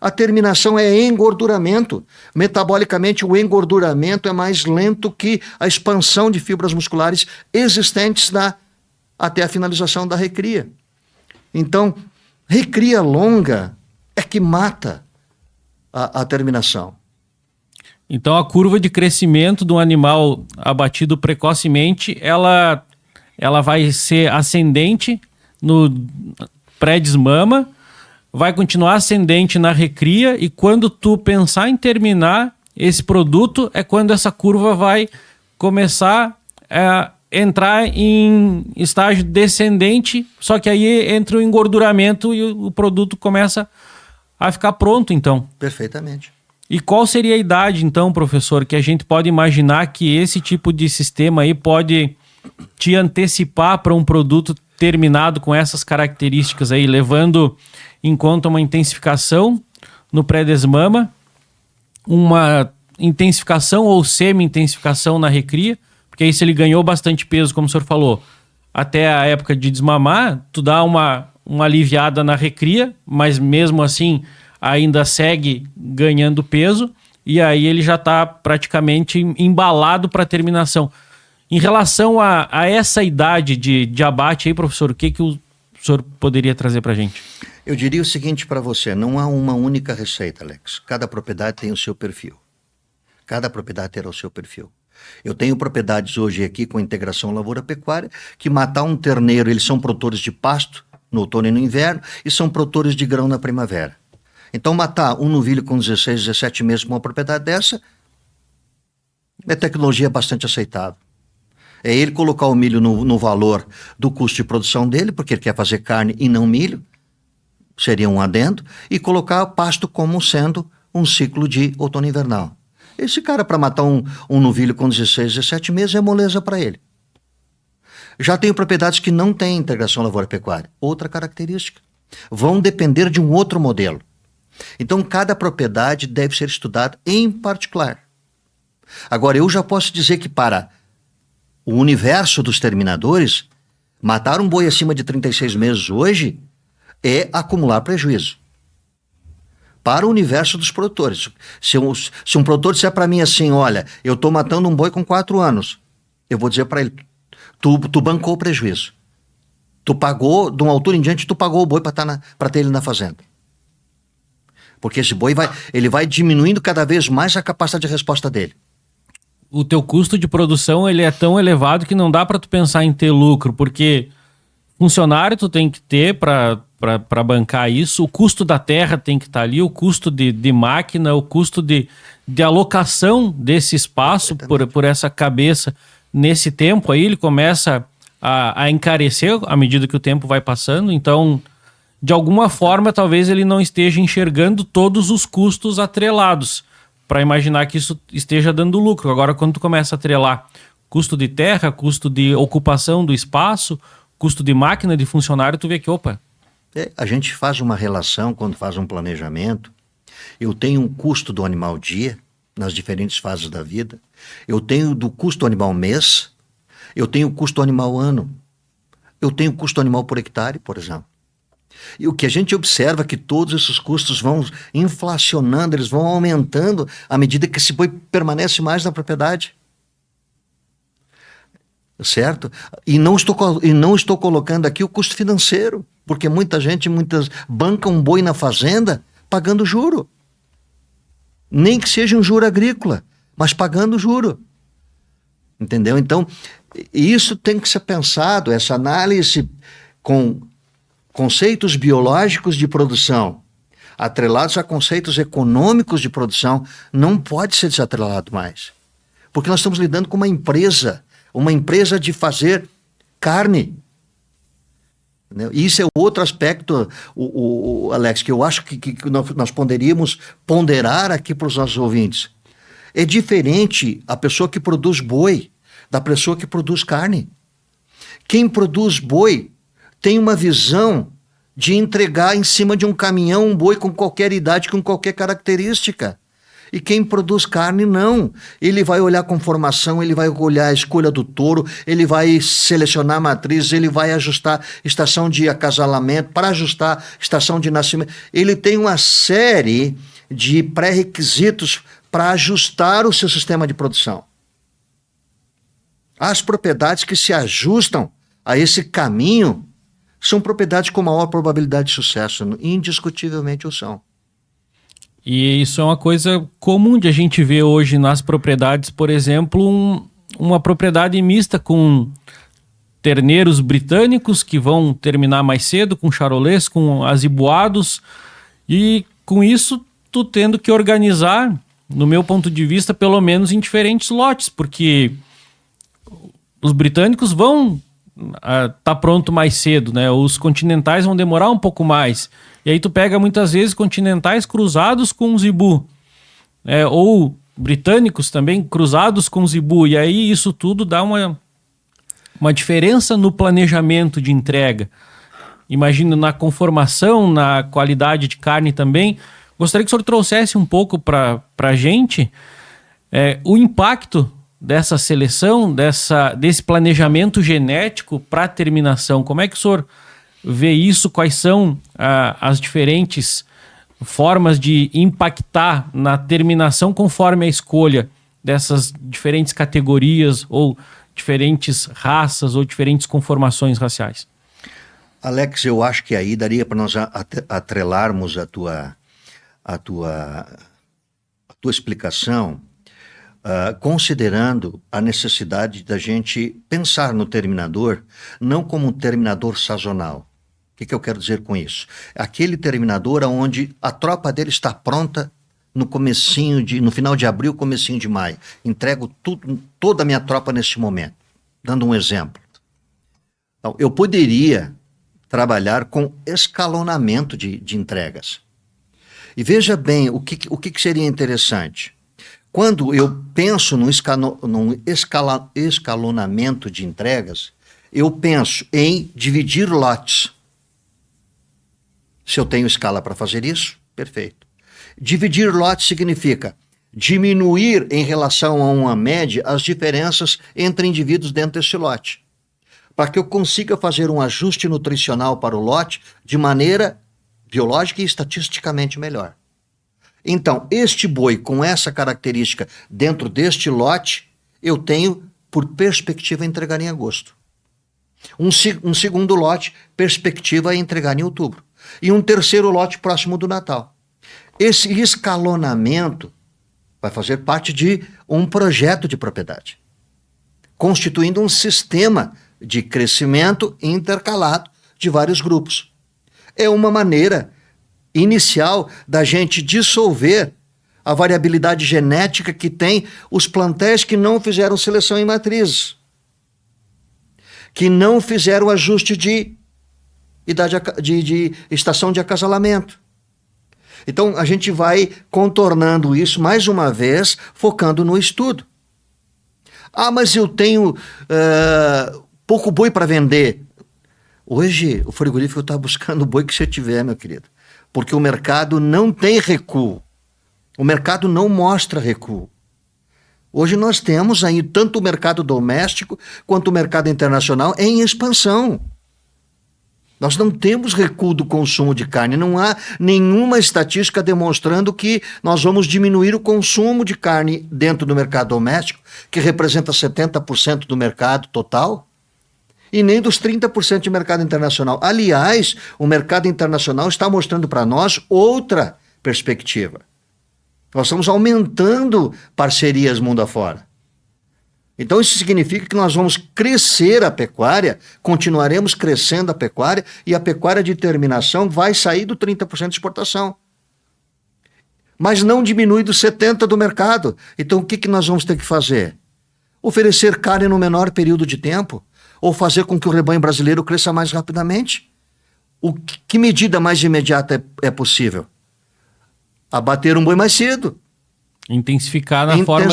B: A terminação é engorduramento. Metabolicamente, o engorduramento é mais lento que a expansão de fibras musculares existentes até a finalização da recria. Então, recria longa é que mata a terminação.
A: Então, a curva de crescimento de um animal abatido precocemente, ela vai ser ascendente no pré-desmama, vai continuar ascendente na recria, e quando tu pensar em terminar esse produto, é quando essa curva vai começar a entrar em estágio descendente, só que aí entra o engorduramento e o produto começa a ficar pronto, então.
B: Perfeitamente.
A: E qual seria a idade, então, professor, que a gente pode imaginar que esse tipo de sistema aí pode te antecipar para um produto terminado com essas características aí, levando em conta uma intensificação no pré-desmama, uma intensificação ou semi-intensificação na recria, porque aí se ele ganhou bastante peso, como o senhor falou, até a época de desmamar, tu dá uma aliviada na recria, mas mesmo assim ainda segue ganhando peso, e aí ele já está praticamente embalado para a terminação. Em relação a essa idade de abate aí, professor, o que o senhor poderia trazer para a gente?
B: Eu diria o seguinte para você, não há uma única receita, Alex. Cada propriedade tem o seu perfil. Cada propriedade terá o seu perfil. Eu tenho propriedades hoje aqui com integração lavoura-pecuária que matar um terneiro, eles são produtores de pasto no outono e no inverno e são produtores de grão na primavera. Então matar um novilho com 16, 17 meses com uma propriedade dessa é tecnologia bastante aceitável. É ele colocar o milho no valor do custo de produção dele, porque ele quer fazer carne e não milho, seria um adendo, e colocar pasto como sendo um ciclo de outono invernal. Esse cara, para matar um novilho com 16, 17 meses, é moleza para ele. Já tenho propriedades que não têm integração lavoura-pecuária. Outra característica. Vão depender de um outro modelo. Então, cada propriedade deve ser estudada em particular. Agora, eu já posso dizer que para o universo dos terminadores, matar um boi acima de 36 meses hoje é acumular prejuízo. Para o universo dos produtores. Se um produtor disser para mim assim, olha, eu estou matando um boi com 4 anos, eu vou dizer para ele, tu bancou o prejuízo. Tu pagou, de uma altura em diante, tu pagou o boi para ter ele na fazenda. Porque esse boi ele vai diminuindo cada vez mais a capacidade de resposta dele.
A: O teu custo de produção ele é tão elevado que não dá para tu pensar em ter lucro, porque funcionário tu tem que ter para bancar isso, o custo da terra tem que estar ali, o custo de máquina, o custo de alocação desse espaço por essa cabeça. Nesse tempo aí ele começa a encarecer à medida que o tempo vai passando, então de alguma forma talvez ele não esteja enxergando todos os custos atrelados para imaginar que isso esteja dando lucro. Agora, quando tu começa a atrelar custo de terra, custo de ocupação do espaço, custo de máquina, de funcionário, tu vê que, opa...
B: A gente faz uma relação quando faz um planejamento. Eu tenho um custo do animal dia, nas diferentes fases da vida. Eu tenho do custo do animal mês. Eu tenho o custo do animal ano. Eu tenho o custo do animal por hectare, por exemplo. E o que a gente observa é que todos esses custos vão inflacionando, eles vão aumentando à medida que esse boi permanece mais na propriedade. Certo? E não estou colocando aqui o custo financeiro, porque muitas bancam um boi na fazenda pagando juro. Nem que seja um juro agrícola, mas pagando juro. Entendeu? Então, isso tem que ser pensado, essa análise com conceitos biológicos de produção, atrelados a conceitos econômicos de produção, não pode ser desatrelado mais. Porque nós estamos lidando com uma empresa de fazer carne. Entendeu? E isso é outro aspecto, Alex, que eu acho que nós poderíamos ponderar aqui para os nossos ouvintes. É diferente a pessoa que produz boi da pessoa que produz carne. Quem produz boi tem uma visão de entregar em cima de um caminhão um boi com qualquer idade, com qualquer característica. E quem produz carne, não. Ele vai olhar a conformação, ele vai olhar a escolha do touro, ele vai selecionar a matriz, ele vai ajustar estação de acasalamento, para ajustar estação de nascimento. Ele tem uma série de pré-requisitos para ajustar o seu sistema de produção. As propriedades que se ajustam a esse caminho são propriedades com maior probabilidade de sucesso, indiscutivelmente o são.
A: E isso é uma coisa comum de a gente ver hoje nas propriedades, por exemplo, uma propriedade mista com terneiros britânicos que vão terminar mais cedo, com charolês, com azibuados, e com isso tu tendo que organizar, no meu ponto de vista, pelo menos em diferentes lotes, porque os britânicos vão tá pronto mais cedo, né? Os continentais vão demorar um pouco mais. E aí tu pega muitas vezes continentais cruzados com zebu, ou britânicos também cruzados com zebu. E aí isso tudo dá uma diferença no planejamento de entrega. Imagina na conformação, na qualidade de carne também. Gostaria que o senhor trouxesse um pouco para a gente o impacto dessa seleção, desse planejamento genético para a terminação. Como é que o senhor vê isso? Quais são as diferentes formas de impactar na terminação conforme a escolha dessas diferentes categorias ou diferentes raças ou diferentes conformações raciais?
B: Alex, eu acho que aí daria para nós atrelarmos a tua explicação, considerando a necessidade da gente pensar no terminador não como um terminador sazonal. O que eu quero dizer com isso? Aquele terminador onde a tropa dele está pronta no final de abril, comecinho de maio. Entrego toda a minha tropa neste momento. Dando um exemplo. Então, eu poderia trabalhar com escalonamento de entregas. E veja bem o que seria interessante. Quando eu penso num escalonamento de entregas, eu penso em dividir lotes. Se eu tenho escala para fazer isso, perfeito. Dividir lotes significa diminuir em relação a uma média as diferenças entre indivíduos dentro desse lote, para que eu consiga fazer um ajuste nutricional para o lote de maneira biológica e estatisticamente melhor. Então, este boi com essa característica dentro deste lote, eu tenho, por perspectiva, entregar em agosto. Um segundo lote, perspectiva, entregar em outubro. E um terceiro lote próximo do Natal. Esse escalonamento vai fazer parte de um projeto de propriedade, constituindo um sistema de crescimento intercalado de vários grupos. É uma maneira inicial da gente dissolver a variabilidade genética que tem os plantéis que não fizeram seleção em matrizes, que não fizeram ajuste de estação de acasalamento. Então a gente vai contornando isso mais uma vez, focando no estudo. Mas eu tenho pouco boi para vender. Hoje o frigorífico está buscando o boi que você tiver, meu querido. Porque o mercado não tem recuo. O mercado não mostra recuo. Hoje nós temos aí tanto o mercado doméstico quanto o mercado internacional em expansão. Nós não temos recuo do consumo de carne. Não há nenhuma estatística demonstrando que nós vamos diminuir o consumo de carne dentro do mercado doméstico, que representa 70% do mercado total, e nem dos 30% de mercado internacional. Aliás, o mercado internacional está mostrando para nós outra perspectiva. Nós estamos aumentando parcerias mundo afora. Então isso significa que nós vamos crescer a pecuária, continuaremos crescendo a pecuária, e a pecuária de terminação vai sair do 30% de exportação. Mas não diminui dos 70% do mercado. Então o que nós vamos ter que fazer? Oferecer carne no menor período de tempo? Ou fazer com que o rebanho brasileiro cresça mais rapidamente? Que medida mais imediata é possível? Abater um boi mais cedo.
A: Intensificar na forma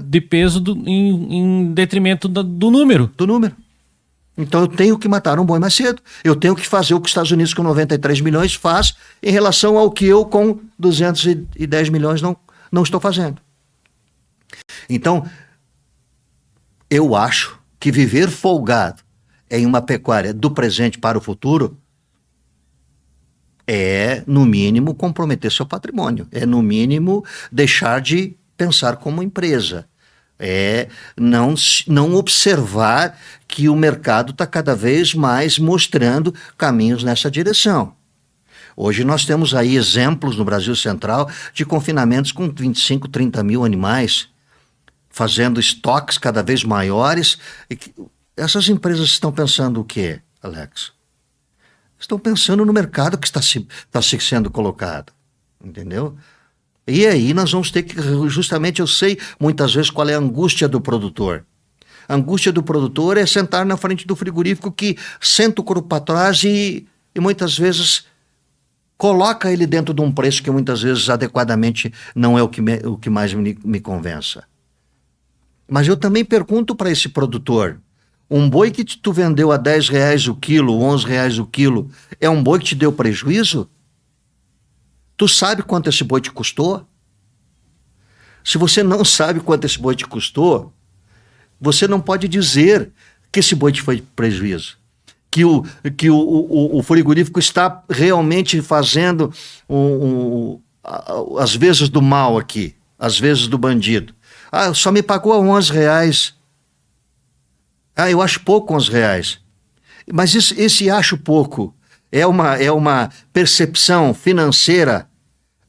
A: de peso em detrimento do número.
B: Do número. Então eu tenho que matar um boi mais cedo. Eu tenho que fazer o que os Estados Unidos com 93 milhões faz em relação ao que eu com 210 milhões Não estou fazendo. Então, eu acho que viver folgado em uma pecuária do presente para o futuro é, no mínimo, comprometer seu patrimônio. É, no mínimo, deixar de pensar como empresa. É não observar que o mercado está cada vez mais mostrando caminhos nessa direção. Hoje nós temos aí exemplos no Brasil Central de confinamentos com 25, 30 mil animais, fazendo estoques cada vez maiores. Essas empresas estão pensando o quê, Alex? Estão pensando no mercado que está sendo colocado, entendeu? E aí nós vamos ter que, justamente, eu sei muitas vezes qual é a angústia do produtor. A angústia do produtor é sentar na frente do frigorífico que senta o corpo para trás e muitas vezes coloca ele dentro de um preço que muitas vezes adequadamente não é o que mais me convença. Mas eu também pergunto para esse produtor, um boi que tu vendeu a R$10 o quilo, R$11 o quilo, é um boi que te deu prejuízo? Tu sabe quanto esse boi te custou? Se você não sabe quanto esse boi te custou, você não pode dizer que esse boi te foi prejuízo. Que o frigorífico está realmente fazendo as vezes do mal aqui, as vezes do bandido. Ah, só me pagou a R$11. Ah, eu acho pouco R$11. Mas esse acho pouco é uma percepção financeira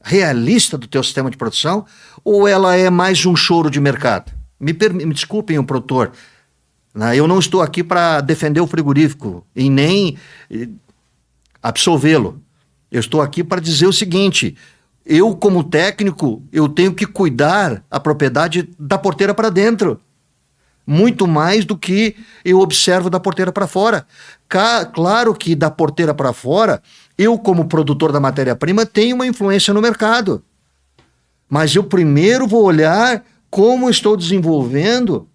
B: realista do teu sistema de produção, ou ela é mais um choro de mercado? Me desculpem o produtor, né? Eu não estou aqui para defender o frigorífico e nem absolvê-lo. Eu estou aqui para dizer o seguinte: eu, como técnico, eu tenho que cuidar a propriedade da porteira para dentro, muito mais do que eu observo da porteira para fora. Claro que da porteira para fora, eu, como produtor da matéria-prima, tenho uma influência no mercado. Mas eu primeiro vou olhar como estou desenvolvendo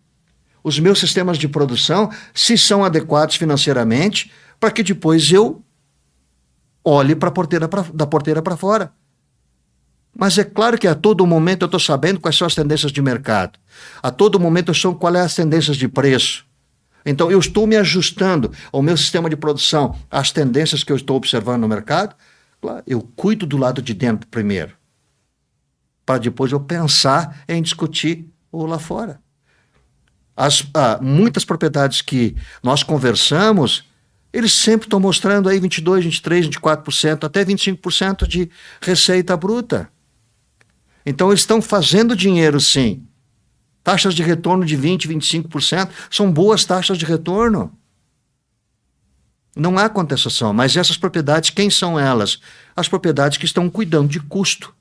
B: os meus sistemas de produção, se são adequados financeiramente, para que depois eu olhe da porteira para fora. Mas é claro que a todo momento eu estou sabendo quais são as tendências de mercado. A todo momento eu sei quais são as tendências de preço. Então eu estou me ajustando ao meu sistema de produção, às tendências que eu estou observando no mercado. Claro, eu cuido do lado de dentro primeiro, para depois eu pensar em discutir o lá fora. Muitas propriedades que nós conversamos, eles sempre estão mostrando aí 22%, 23%, 24%, até 25% de receita bruta. Então eles estão fazendo dinheiro, sim. Taxas de retorno de 20%, 25% são boas taxas de retorno. Não há contestação, mas essas propriedades, quem são elas? As propriedades que estão cuidando de custo.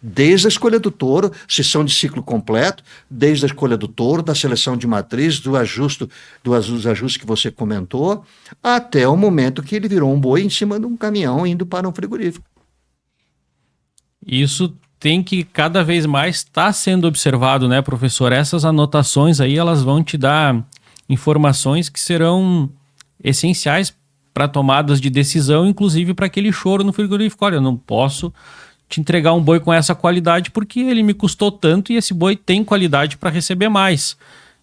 B: Desde a escolha do touro, se são de ciclo completo, desde a escolha do touro, da seleção de matriz, dos ajustes que você comentou, até o momento que ele virou um boi em cima de um caminhão indo para um frigorífico.
A: Isso tem que cada vez mais estar sendo observado, né, professor? Essas anotações aí, elas vão te dar informações que serão essenciais para tomadas de decisão, inclusive para aquele choro no frigorífico. Olha, eu não posso te entregar um boi com essa qualidade porque ele me custou tanto e esse boi tem qualidade para receber mais.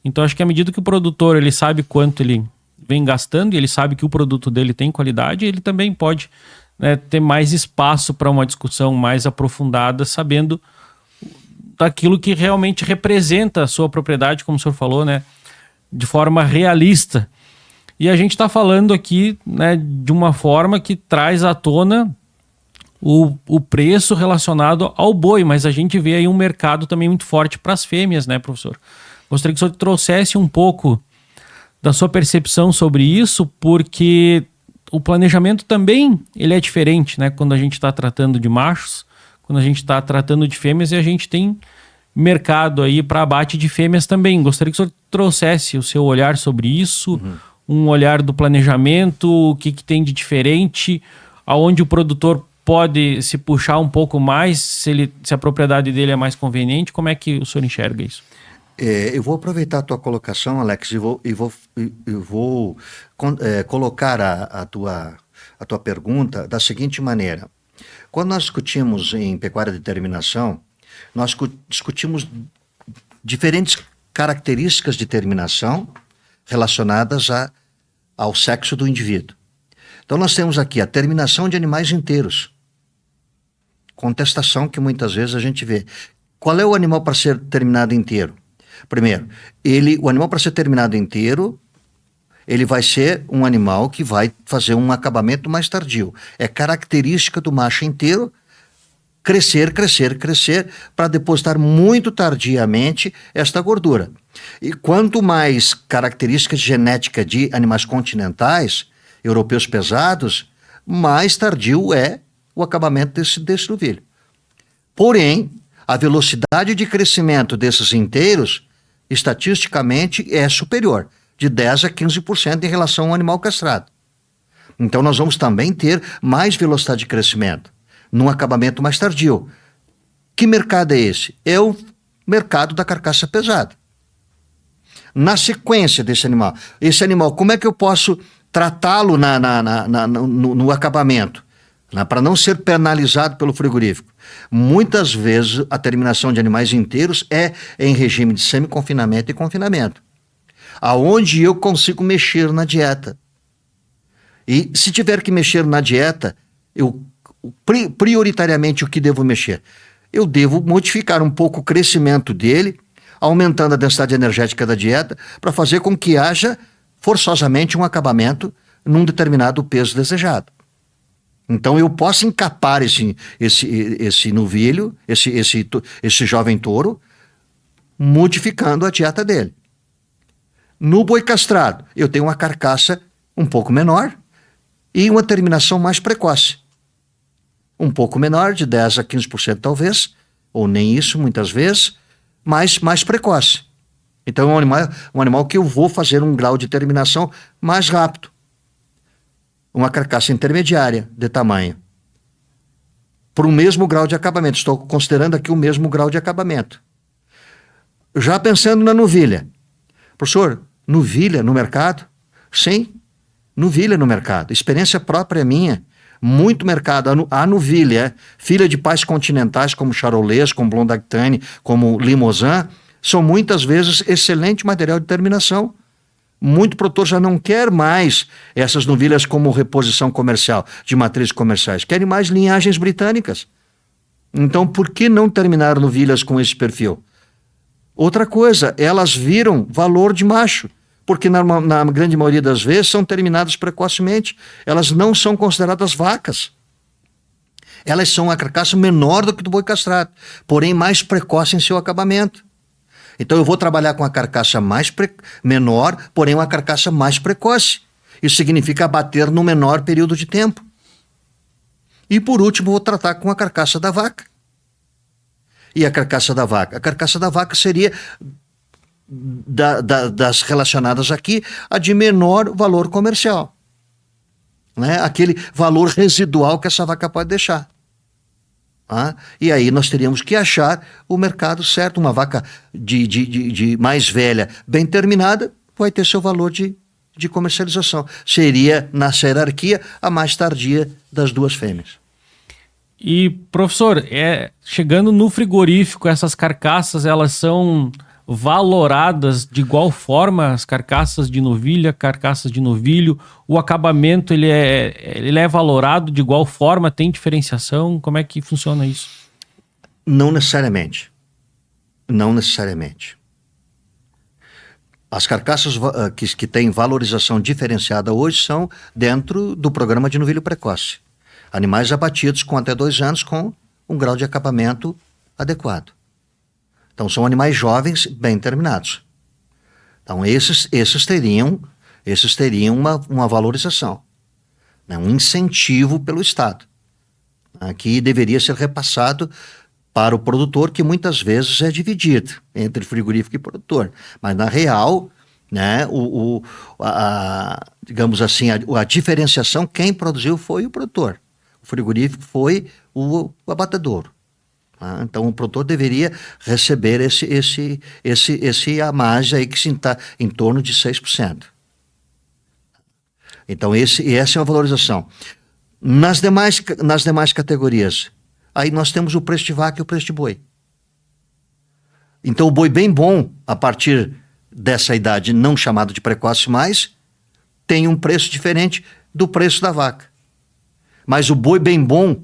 A: Então, acho que à medida que o produtor ele sabe quanto ele vem gastando e ele sabe que o produto dele tem qualidade, ele também pode, né, ter mais espaço para uma discussão mais aprofundada, sabendo daquilo que realmente representa a sua propriedade, como o senhor falou, né, de forma realista. E a gente está falando aqui, né, de uma forma que traz à tona o preço relacionado ao boi, mas a gente vê aí um mercado também muito forte para as fêmeas, né, professor? Gostaria que o senhor trouxesse um pouco da sua percepção sobre isso, porque o planejamento também ele é diferente, né? Quando a gente está tratando de machos, quando a gente está tratando de fêmeas, e a gente tem mercado aí para abate de fêmeas também. Gostaria que o senhor trouxesse o seu olhar sobre isso, um olhar do planejamento, o que tem de diferente, aonde o produtor pode se puxar um pouco mais, se a propriedade dele é mais conveniente. Como é que o senhor enxerga isso?
B: Eu vou aproveitar a tua colocação, Alex, e vou colocar a tua pergunta da seguinte maneira. Quando nós discutimos em pecuária de terminação, nós discutimos diferentes características de terminação relacionadas ao sexo do indivíduo. Então nós temos aqui a terminação de animais inteiros. Contestação que muitas vezes a gente vê. Qual é o animal para ser terminado inteiro? Primeiro, o animal para ser terminado inteiro, ele vai ser um animal que vai fazer um acabamento mais tardio. É característica do macho inteiro crescer, para depositar muito tardiamente esta gordura. E quanto mais características genéticas de animais continentais, europeus pesados, mais tardio é o acabamento desse novilho. Porém, a velocidade de crescimento desses inteiros, estatisticamente, é superior, de 10% a 15% em relação ao animal castrado. Então, nós vamos também ter mais velocidade de crescimento, num acabamento mais tardio. Que mercado é esse? É o mercado da carcaça pesada. Na sequência desse animal, esse animal, como é que eu posso tratá-lo no acabamento? Para não ser penalizado pelo frigorífico. Muitas vezes a terminação de animais inteiros é em regime de semi-confinamento e confinamento, aonde eu consigo mexer na dieta. E se tiver que mexer na dieta, prioritariamente o que devo mexer? Eu devo modificar um pouco o crescimento dele, aumentando a densidade energética da dieta, para fazer com que haja forçosamente um acabamento num determinado peso desejado. Então eu posso encapar esse novilho, esse jovem touro, modificando a dieta dele. No boi castrado, eu tenho uma carcaça um pouco menor e uma terminação mais precoce. Um pouco menor, de 10% a 15% talvez, ou nem isso muitas vezes, mas mais precoce. Então é um animal que eu vou fazer um grau de terminação mais rápido. Uma carcaça intermediária de tamanho. Para o mesmo grau de acabamento. Estou considerando aqui o mesmo grau de acabamento. Já pensando na novilha. Professor, novilha no mercado? Sim, novilha no mercado. Experiência própria minha. Muito mercado. A novilha, filha de pais continentais como Charolais, como Blonde d'Aquitaine, como Limousin, são muitas vezes excelente material de terminação. Muito produtor já não quer mais essas novilhas como reposição comercial, de matrizes comerciais. Querem mais linhagens britânicas. Então, por que não terminar novilhas com esse perfil? Outra coisa, elas viram valor de macho, porque na grande maioria das vezes são terminadas precocemente. Elas não são consideradas vacas. Elas são a carcaça menor do que do boi castrado, porém mais precoce em seu acabamento. Então eu vou trabalhar com a carcaça menor, porém uma carcaça mais precoce. Isso significa abater no menor período de tempo. E por último, vou tratar com a carcaça da vaca. E a carcaça da vaca? A carcaça da vaca seria, das relacionadas aqui, a de menor valor comercial. Né? Aquele valor residual que essa vaca pode deixar. E aí nós teríamos que achar o mercado certo. Uma vaca de mais velha, bem terminada, vai ter seu valor de comercialização. Seria, nessa hierarquia, a mais tardia das duas fêmeas.
A: E, professor, chegando no frigorífico, essas carcaças, elas são valoradas de igual forma, as carcaças de novilha, carcaças de novilho, o acabamento ele é valorado de igual forma, tem diferenciação, como é que funciona isso?
B: Não necessariamente. Não necessariamente. As carcaças que têm valorização diferenciada hoje são dentro do programa de novilho precoce. Animais abatidos com até 2 anos com um grau de acabamento adequado. Então, são animais jovens bem terminados. Então, esses teriam uma valorização, né? Um incentivo pelo Estado, né? Que deveria ser repassado para o produtor, que muitas vezes é dividido entre frigorífico e produtor. Mas, na real, né, digamos assim, a diferenciação, quem produziu foi o produtor. O frigorífico foi o abatedouro. Então o produtor deveria receber esse a mais aí que está em torno de 6%. Então essa é uma valorização. Nas demais categorias, aí nós temos o preço de vaca e o preço de boi. Então o boi bem bom, a partir dessa idade não chamado de precoce mais, tem um preço diferente do preço da vaca. Mas o boi bem bom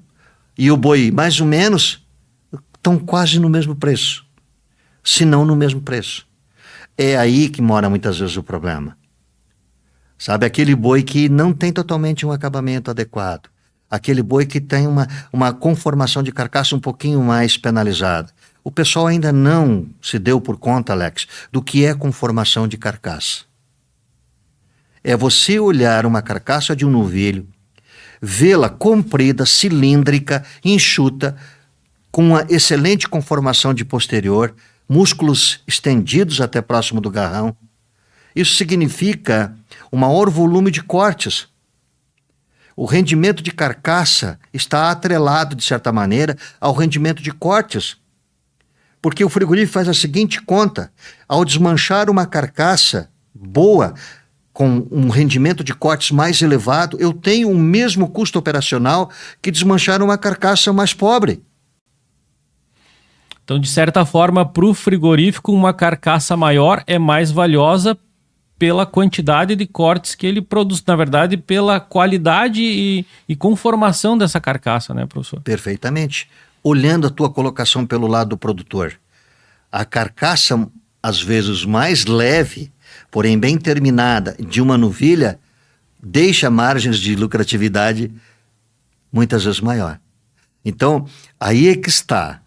B: e o boi mais ou menos estão quase no mesmo preço, se não no mesmo preço. É aí que mora muitas vezes o problema. Sabe, aquele boi que não tem totalmente um acabamento adequado. Aquele boi que tem uma conformação de carcaça um pouquinho mais penalizada. O pessoal ainda não se deu por conta, Alex, do que é conformação de carcaça. É você olhar uma carcaça de um novilho, vê-la comprida, cilíndrica, enxuta, com uma excelente conformação de posterior, músculos estendidos até próximo do garrão. Isso significa um maior volume de cortes. O rendimento de carcaça está atrelado, de certa maneira, ao rendimento de cortes. Porque o frigorífico faz a seguinte conta: ao desmanchar uma carcaça boa, com um rendimento de cortes mais elevado, eu tenho o mesmo custo operacional que desmanchar uma carcaça mais pobre.
A: Então, de certa forma, para o frigorífico, uma carcaça maior é mais valiosa pela quantidade de cortes que ele produz, na verdade, pela qualidade e conformação dessa carcaça, né, professor?
B: Perfeitamente. Olhando a tua colocação pelo lado do produtor, a carcaça, às vezes mais leve, porém bem terminada, de uma novilha, deixa margens de lucratividade muitas vezes maior. Então, aí é que está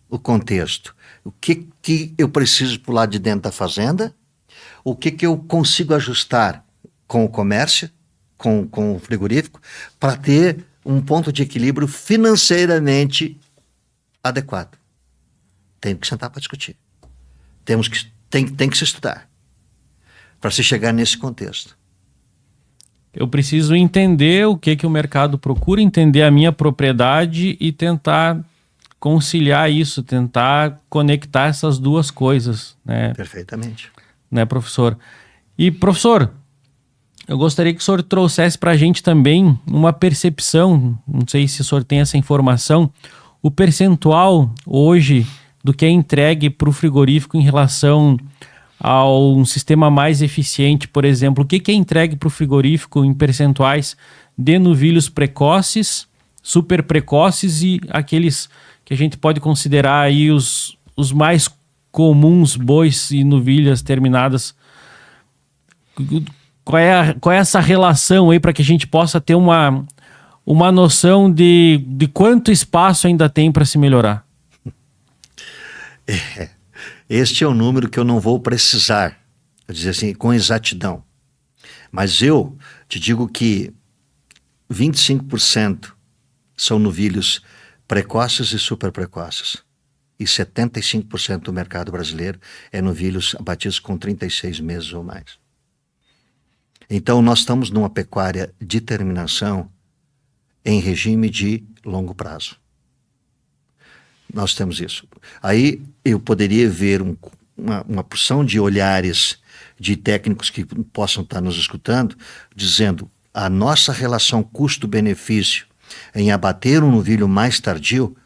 B: o contexto. O que eu preciso para o lado de dentro da fazenda? O que eu consigo ajustar com o comércio, com o frigorífico, para ter um ponto de equilíbrio financeiramente adequado. Tem que sentar para discutir. Tem que se estudar para se chegar nesse contexto.
A: Eu preciso entender o que o mercado procura, entender a minha propriedade e tentar conciliar isso, tentar conectar essas duas coisas, né?
B: Perfeitamente.
A: Né, professor? E, professor, eu gostaria que o senhor trouxesse para a gente também uma percepção, não sei se o senhor tem essa informação, o percentual hoje do que é entregue para o frigorífico em relação a um sistema mais eficiente, por exemplo, o que é entregue para o frigorífico em percentuais de novilhos precoces, super precoces e aqueles que a gente pode considerar aí os mais comuns, bois e novilhas terminadas. Qual é essa relação aí para que a gente possa ter uma noção de quanto espaço ainda tem para se melhorar?
B: Este é um número que eu não vou precisar, vou dizer assim, com exatidão. Mas eu te digo que 25% são novilhos precoces e super precoces. E 75% do mercado brasileiro é novilhos abatidos com 36 meses ou mais. Então, nós estamos numa pecuária de terminação em regime de longo prazo. Nós temos isso. Aí eu poderia ver uma porção de olhares de técnicos que possam estar nos escutando, dizendo a nossa relação custo-benefício em abater um novilho mais tardio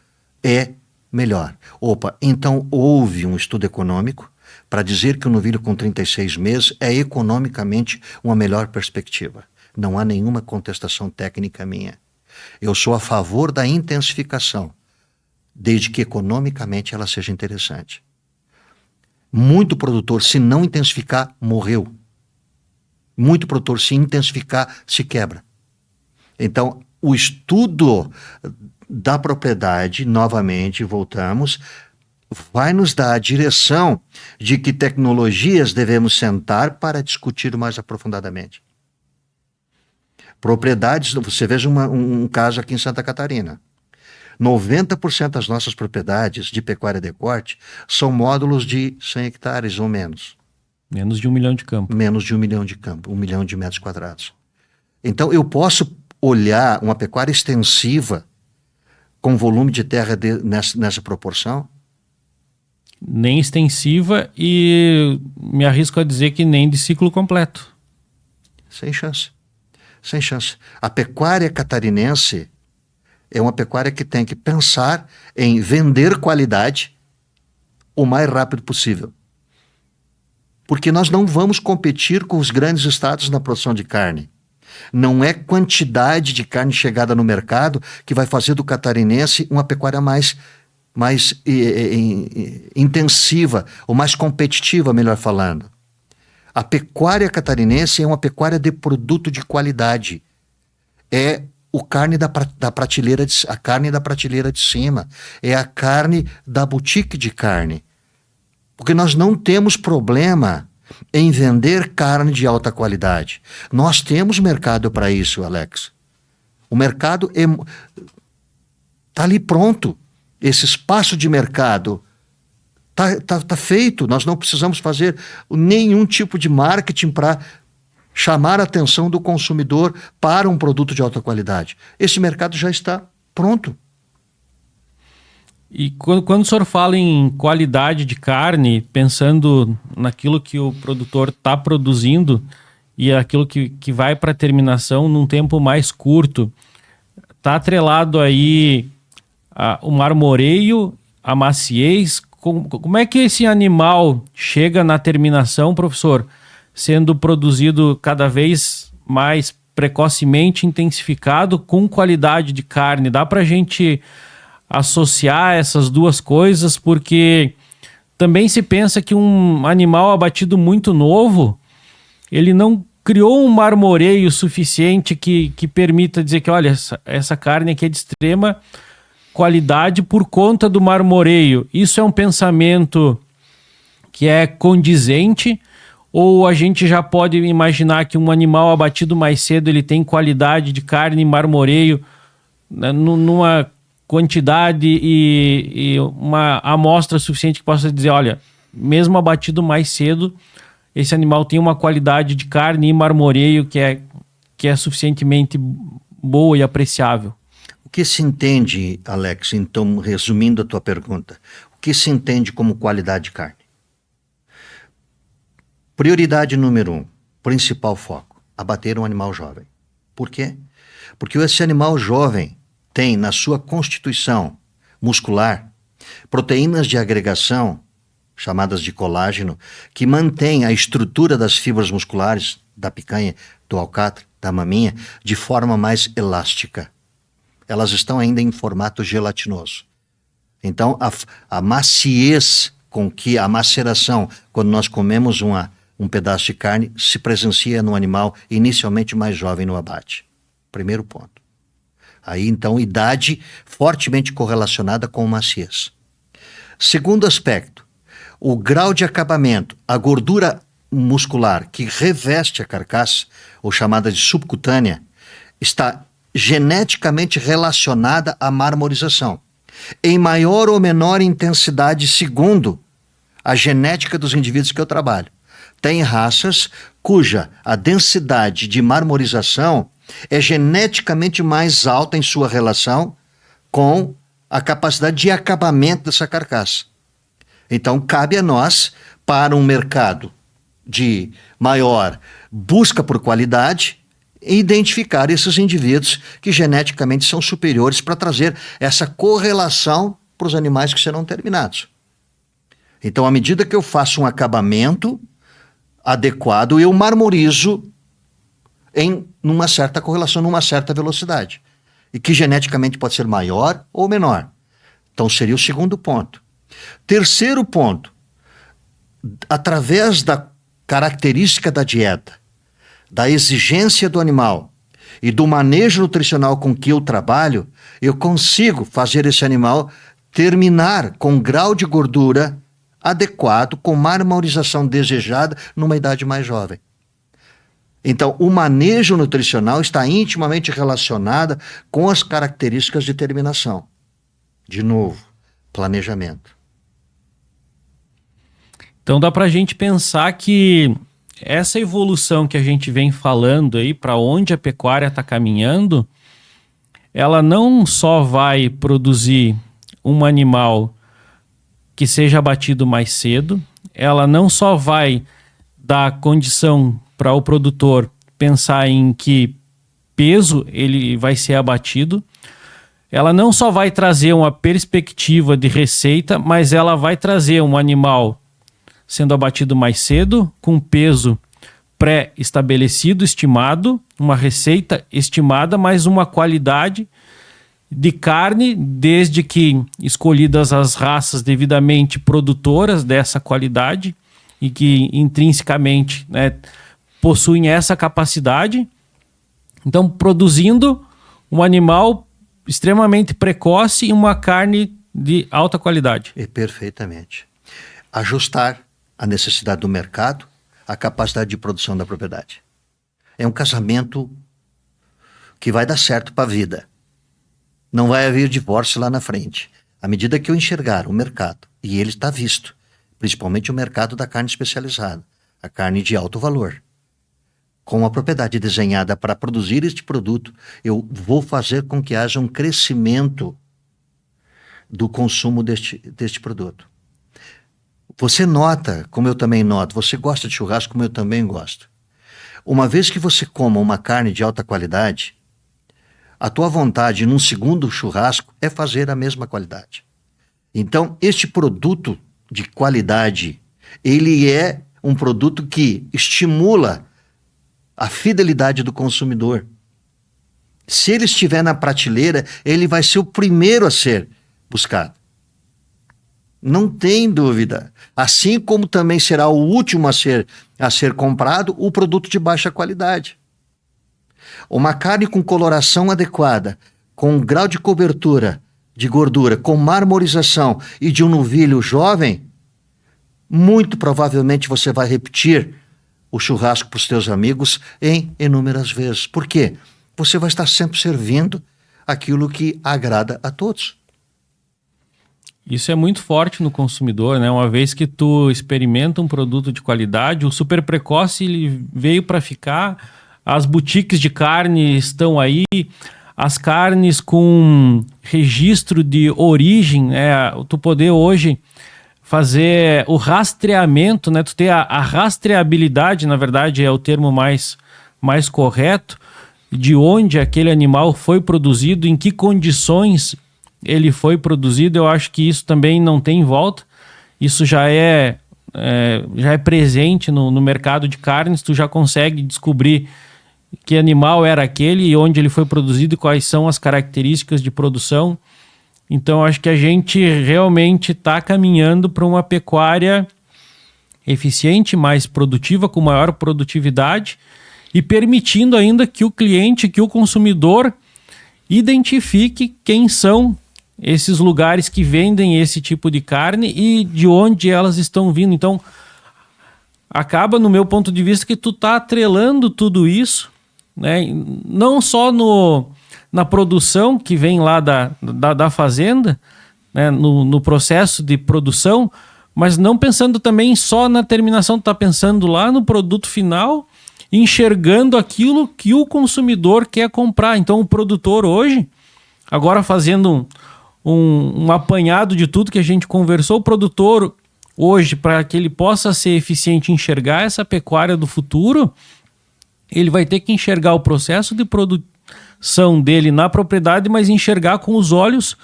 B: é melhor. Opa, então houve um estudo econômico para dizer que o novilho com 36 meses é economicamente uma melhor perspectiva. Não há nenhuma contestação técnica minha. Eu sou a favor da intensificação, desde que economicamente ela seja interessante. Muito produtor, se não intensificar, morreu. Muito produtor, se intensificar, se quebra. Então, o estudo da propriedade, novamente, voltamos, vai nos dar a direção de que tecnologias devemos sentar para discutir mais aprofundadamente. Propriedades, você veja um caso aqui em Santa Catarina. 90% das nossas propriedades de pecuária de corte são módulos de 100 hectares ou menos.
A: Menos de 1 milhão de campo.
B: Menos de 1 milhão de campo, 1 milhão de metros quadrados. Então, eu posso olhar uma pecuária extensiva com volume de terra nessa proporção?
A: Nem extensiva e me arrisco a dizer que nem de ciclo completo.
B: Sem chance. Sem chance. A pecuária catarinense é uma pecuária que tem que pensar em vender qualidade o mais rápido possível. Porque nós não vamos competir com os grandes estados na produção de carne. Não é quantidade de carne chegada no mercado que vai fazer do catarinense uma pecuária mais intensiva, ou mais competitiva, melhor falando. A pecuária catarinense é uma pecuária de produto de qualidade. É a carne da prateleira de cima. É a carne da boutique de carne. Porque nós não temos problema em vender carne de alta qualidade. Nós temos mercado para isso, Alex. O mercado está ali pronto. Esse espaço de mercado tá feito. Nós não precisamos fazer nenhum tipo de marketing para chamar a atenção do consumidor para um produto de alta qualidade. Esse mercado já está pronto.
A: E quando o senhor fala em qualidade de carne, pensando naquilo que o produtor está produzindo e aquilo que vai para a terminação num tempo mais curto, está atrelado aí o marmoreio, a maciez. Como é que esse animal chega na terminação, professor, sendo produzido cada vez mais precocemente, intensificado, com qualidade de carne? Dá para a gente associar essas duas coisas, porque também se pensa que um animal abatido muito novo, ele não criou um marmoreio suficiente que permita dizer que, olha, essa carne aqui é de extrema qualidade por conta do marmoreio. Isso é um pensamento que é condizente, ou a gente já pode imaginar que um animal abatido mais cedo ele tem qualidade de carne e marmoreio, né, numa quantidade e uma amostra suficiente que possa dizer, olha, mesmo abatido mais cedo, esse animal tem uma qualidade de carne e marmoreio que é suficientemente boa e apreciável.
B: O que se entende, Alex, então, resumindo a tua pergunta, o que se entende como qualidade de carne? Prioridade número 1, principal foco, abater um animal jovem. Por quê? Porque esse animal jovem tem na sua constituição muscular proteínas de agregação, chamadas de colágeno, que mantém a estrutura das fibras musculares da picanha, do alcatra, da maminha, de forma mais elástica. Elas estão ainda em formato gelatinoso. Então, a maciez com que a maceração, quando nós comemos um pedaço de carne, se presencia no animal inicialmente mais jovem no abate. Primeiro ponto. Aí, então, idade fortemente correlacionada com maciez. Segundo aspecto, o grau de acabamento, a gordura muscular que reveste a carcaça, ou chamada de subcutânea, está geneticamente relacionada à marmorização, em maior ou menor intensidade segundo a genética dos indivíduos que eu trabalho. Tem raças cuja a densidade de marmorização é geneticamente mais alta em sua relação com a capacidade de acabamento dessa carcaça. Então, cabe a nós, para um mercado de maior busca por qualidade, identificar esses indivíduos que geneticamente são superiores para trazer essa correlação para os animais que serão terminados. Então, à medida que eu faço um acabamento adequado, eu marmorizo numa certa correlação, numa certa velocidade, e que geneticamente pode ser maior ou menor. Então, seria o segundo ponto. Terceiro ponto, através da característica da dieta, da exigência do animal e do manejo nutricional com que eu trabalho, eu consigo fazer esse animal terminar com um grau de gordura adequado, com marmorização desejada numa idade mais jovem. Então, o manejo nutricional está intimamente relacionado com as características de terminação. De novo, planejamento.
A: Então dá para a gente pensar que essa evolução que a gente vem falando aí, para onde a pecuária está caminhando, ela não só vai produzir um animal que seja abatido mais cedo, ela não só vai dar condição para o produtor pensar em que peso ele vai ser abatido. Ela não só vai trazer uma perspectiva de receita, mas ela vai trazer um animal sendo abatido mais cedo, com peso pré-estabelecido, estimado, uma receita estimada, mas uma qualidade de carne, desde que escolhidas as raças devidamente produtoras dessa qualidade e que intrinsecamente, né, possuem essa capacidade. Então, produzindo um animal extremamente precoce e uma carne de alta qualidade.
B: Perfeitamente. Ajustar a necessidade do mercado à capacidade de produção da propriedade. É um casamento que vai dar certo para a vida. Não vai haver divórcio lá na frente. À medida que eu enxergar o mercado, e ele está visto, principalmente o mercado da carne especializada, a carne de alto valor, com a propriedade desenhada para produzir este produto, eu vou fazer com que haja um crescimento do consumo deste produto. Você nota, como eu também noto, você gosta de churrasco como eu também gosto. Uma vez que você coma uma carne de alta qualidade, a tua vontade num segundo churrasco é fazer a mesma qualidade. Então, este produto de qualidade, ele é um produto que estimula a fidelidade do consumidor. Se ele estiver na prateleira, ele vai ser o primeiro a ser buscado. Não tem dúvida. Assim como também será o último a ser comprado o produto de baixa qualidade. Uma carne com coloração adequada, com grau de cobertura de gordura, com marmorização e de um novilho jovem, muito provavelmente você vai repetir o churrasco para os teus amigos em inúmeras vezes. Por quê? Você vai estar sempre servindo aquilo que agrada a todos.
A: Isso é muito forte no consumidor, né? Uma vez que tu experimenta um produto de qualidade, o super precoce ele veio para ficar, as boutiques de carne estão aí, as carnes com registro de origem, né? Tu poder hoje fazer o rastreamento, né? Tu ter a rastreabilidade, na verdade é o termo mais correto, de onde aquele animal foi produzido, em que condições ele foi produzido. Eu acho que isso também não tem volta. Isso já é presente no mercado de carnes. Tu já consegue descobrir que animal era aquele e onde ele foi produzido e quais são as características de produção. Então, acho que a gente realmente está caminhando para uma pecuária eficiente, mais produtiva, com maior produtividade e permitindo ainda que o cliente, que o consumidor identifique quem são esses lugares que vendem esse tipo de carne e de onde elas estão vindo. Então, acaba, no meu ponto de vista, que tu tá atrelando tudo isso, né? Não só na produção que vem lá da fazenda, né? No processo de produção, mas não pensando também só na terminação, tu tá pensando lá no produto final, enxergando aquilo que o consumidor quer comprar. Então, o produtor hoje, agora fazendo um apanhado de tudo que a gente conversou, o produtor hoje, para que ele possa ser eficiente e enxergar essa pecuária do futuro, ele vai ter que enxergar o processo de produção dele na propriedade, mas enxergar com os olhos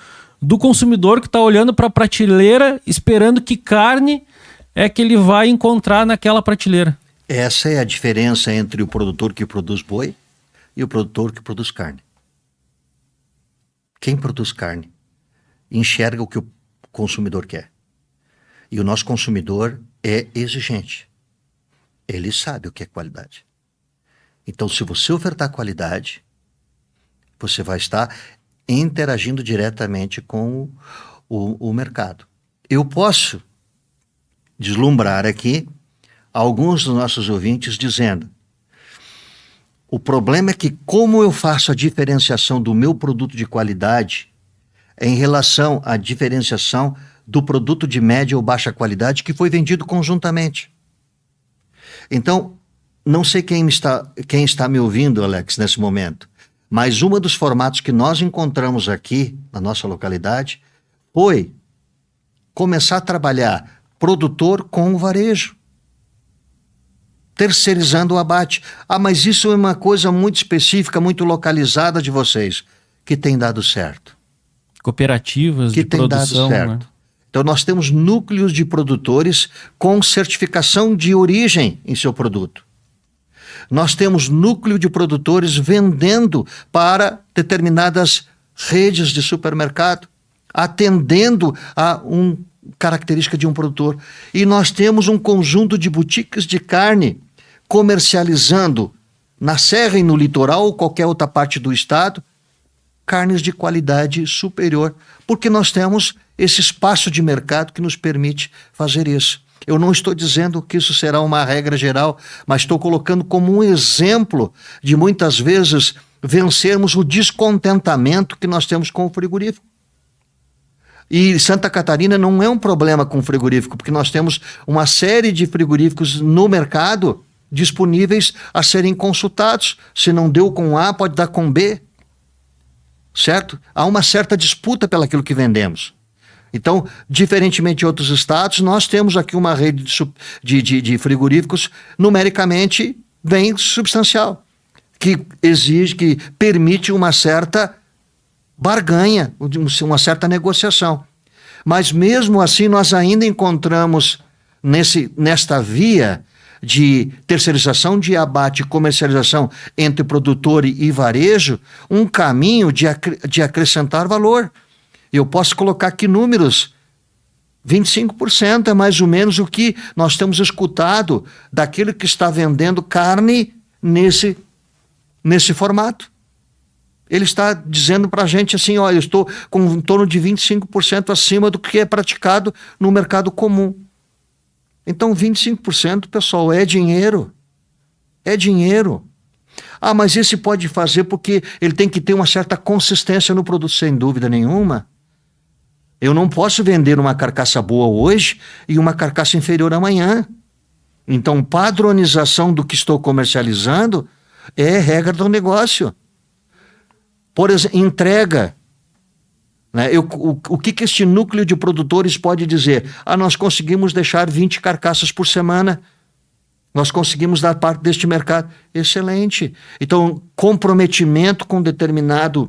A: do consumidor que está olhando para a prateleira, esperando que carne é que ele vai encontrar naquela prateleira.
B: Essa é a diferença entre o produtor que produz boi e o produtor que produz carne. Quem produz carne enxerga o que o consumidor quer. E o nosso consumidor é exigente. Ele sabe o que é qualidade. Então, se você ofertar qualidade, você vai estar interagindo diretamente com o mercado. Eu posso deslumbrar aqui alguns dos nossos ouvintes dizendo: o problema é que como eu faço a diferenciação do meu produto de qualidade em relação à diferenciação do produto de média ou baixa qualidade que foi vendido conjuntamente. Então, não sei quem está me ouvindo, Alex, nesse momento, mas um dos formatos que nós encontramos aqui na nossa localidade foi começar a trabalhar produtor com o varejo. terceirizando o abate. Ah, mas isso é uma coisa muito específica, muito localizada de vocês, que tem dado certo.
A: Cooperativas de produção, né?
B: Então nós temos núcleos de produtores com certificação de origem em seu produto. Nós temos núcleo de produtores vendendo para determinadas redes de supermercado, atendendo a uma característica de um produtor. E nós temos um conjunto de boutiques de carne comercializando na Serra e no litoral ou qualquer outra parte do estado, carnes de qualidade superior, porque nós temos esse espaço de mercado que nos permite fazer isso. Eu não estou dizendo que isso será uma regra geral, mas estou colocando como um exemplo de muitas vezes vencermos o descontentamento que nós temos com o frigorífico. E Santa Catarina não é um problema com o frigorífico, porque nós temos uma série de frigoríficos no mercado disponíveis a serem consultados. Se não deu com A, pode dar com B. Certo? Há uma certa disputa pelaquilo que vendemos. Então, diferentemente de outros estados, nós temos aqui uma rede de frigoríficos numericamente bem substancial, que exige, que permite uma certa barganha, uma certa negociação. Mas mesmo assim, nós ainda encontramos nesta via de terceirização de abate e comercialização entre produtor e varejo, um caminho de acrescentar valor. Eu posso colocar aqui números. 25% é mais ou menos o que nós temos escutado daquele que está vendendo carne nesse formato. Ele está dizendo para a gente assim, olha, eu estou com em torno de 25% acima do que é praticado no mercado comum. Então 25%, pessoal, é dinheiro. É dinheiro. Ah, mas esse pode fazer porque ele tem que ter uma certa consistência no produto, sem dúvida nenhuma. Eu não posso vender uma carcaça boa hoje e uma carcaça inferior amanhã. Então, padronização do que estou comercializando é regra do negócio. Por exemplo, entrega. Né? O que este núcleo de produtores pode dizer? Ah, nós conseguimos deixar 20 carcaças por semana. Nós conseguimos dar parte deste mercado. Excelente. Então, comprometimento com determinado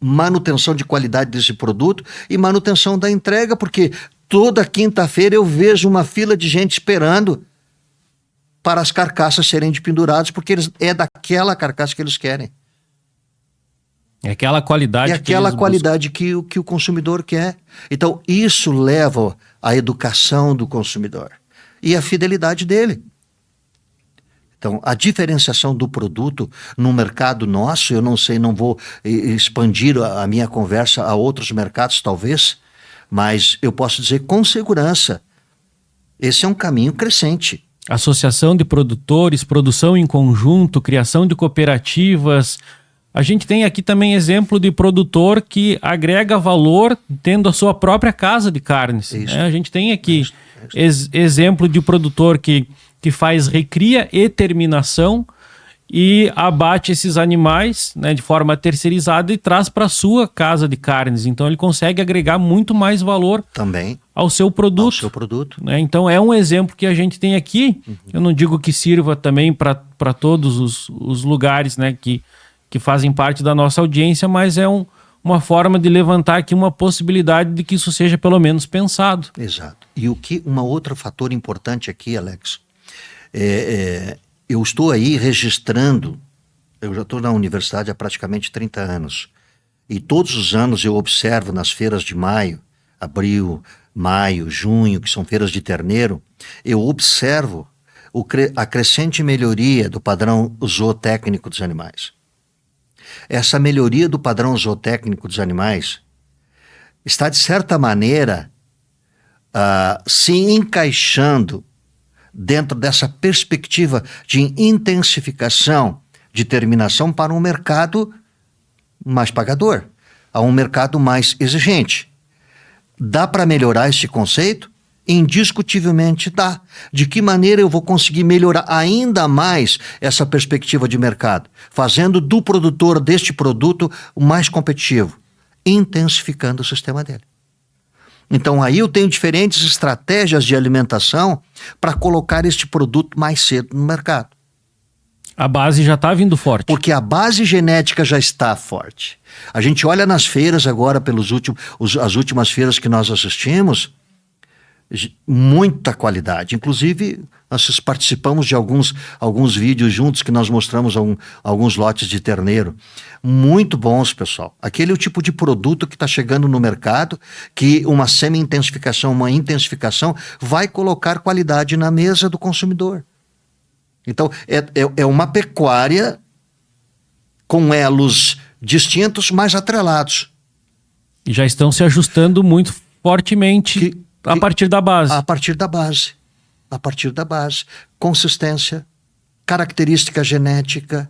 B: manutenção de qualidade desse produto e manutenção da entrega, porque toda quinta-feira eu vejo uma fila de gente esperando para as carcaças serem penduradas, porque é daquela carcaça que eles querem.
A: É aquela qualidade,
B: que o consumidor quer. Então, isso leva à educação do consumidor e à fidelidade dele. Então, a diferenciação do produto no mercado nosso, eu não sei, não vou expandir a minha conversa a outros mercados, talvez, mas eu posso dizer com segurança, esse é um caminho crescente.
A: Associação de produtores, produção em conjunto, criação de cooperativas. A gente tem aqui também exemplo de produtor que agrega valor tendo a sua própria casa de carnes. Né? A gente tem aqui exemplo de produtor que faz recria e terminação e abate esses animais, né, de forma terceirizada e traz para a sua casa de carnes. Então ele consegue agregar muito mais valor
B: também
A: ao seu produto. Né? Então é um exemplo que a gente tem aqui. Eu não digo que sirva também para todos os lugares, né, que fazem parte da nossa audiência, mas é uma forma de levantar aqui uma possibilidade de que isso seja pelo menos pensado.
B: Exato. E um outro fator importante aqui, Alex, eu estou aí registrando, eu já estou na universidade há praticamente 30 anos, e todos os anos eu observo nas feiras de maio, abril, maio, junho, que são feiras de terneiro, eu observo a crescente melhoria do padrão zootécnico dos animais. Essa melhoria do padrão zootécnico dos animais está, de certa maneira, se encaixando dentro dessa perspectiva de intensificação de terminação para um mercado mais pagador, a um mercado mais exigente. Dá para melhorar esse conceito? Indiscutivelmente dá. De que maneira eu vou conseguir melhorar ainda mais essa perspectiva de mercado? Fazendo do produtor deste produto o mais competitivo, intensificando o sistema dele. Então aí eu tenho diferentes estratégias de alimentação para colocar este produto mais cedo no mercado.
A: A base já está vindo forte.
B: Porque a base genética já está forte. A gente olha nas feiras agora, as últimas feiras que nós assistimos, muita qualidade. Inclusive, nós participamos de alguns vídeos juntos que nós mostramos alguns lotes de terneiro. Muito bons, pessoal. Aquele é o tipo de produto que está chegando no mercado, que uma semi-intensificação, uma intensificação, vai colocar qualidade na mesa do consumidor. Então, é uma pecuária com elos distintos, mas atrelados.
A: E já estão se ajustando muito fortemente a partir da base.
B: A partir da base. A partir da base. Consistência, característica genética,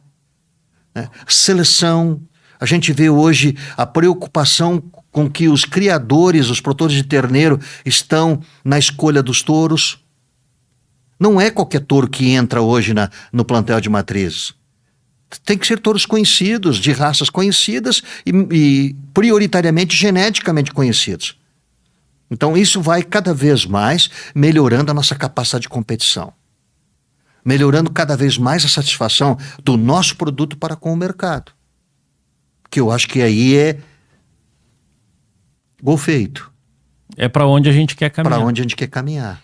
B: né? Seleção. A gente vê hoje a preocupação com que os criadores, os produtores de terneiro, estão na escolha dos touros. Não é qualquer touro que entra hoje no plantel de matrizes. Tem que ser touros conhecidos, de raças conhecidas e prioritariamente geneticamente conhecidos. Então isso vai cada vez mais melhorando a nossa capacidade de competição. Melhorando cada vez mais a satisfação do nosso produto para com o mercado. Que eu acho que aí é gol feito.
A: É para onde a gente quer caminhar.
B: Para onde a gente quer caminhar.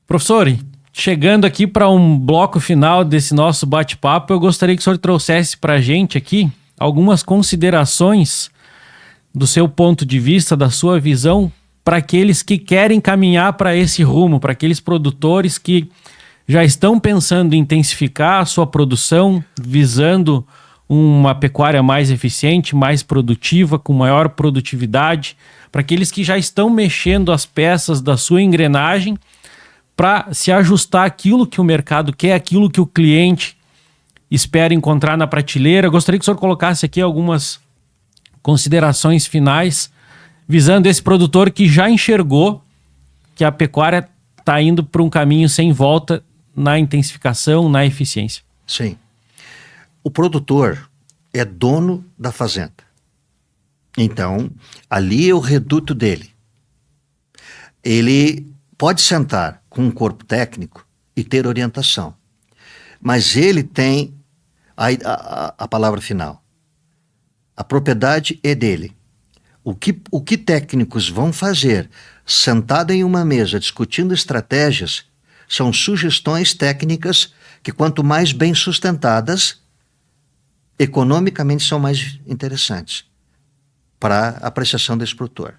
A: Professor, chegando aqui para um bloco final desse nosso bate-papo, eu gostaria que o senhor trouxesse para a gente aqui algumas considerações do seu ponto de vista, da sua visão, para aqueles que querem caminhar para esse rumo, para aqueles produtores que já estão pensando em intensificar a sua produção, visando uma pecuária mais eficiente, mais produtiva, com maior produtividade, para aqueles que já estão mexendo as peças da sua engrenagem para se ajustar àquilo que o mercado quer, aquilo que o cliente espera encontrar na prateleira. Eu gostaria que o senhor colocasse aqui algumas considerações finais, visando esse produtor que já enxergou que a pecuária está indo para um caminho sem volta na intensificação, na eficiência.
B: Sim. O produtor é dono da fazenda. Então, ali é o reduto dele. Ele pode sentar com um corpo técnico e ter orientação. Mas ele tem a palavra final. A propriedade é dele. O que técnicos vão fazer sentado em uma mesa discutindo estratégias são sugestões técnicas que, quanto mais bem sustentadas, economicamente são mais interessantes para a apreciação desse produtor.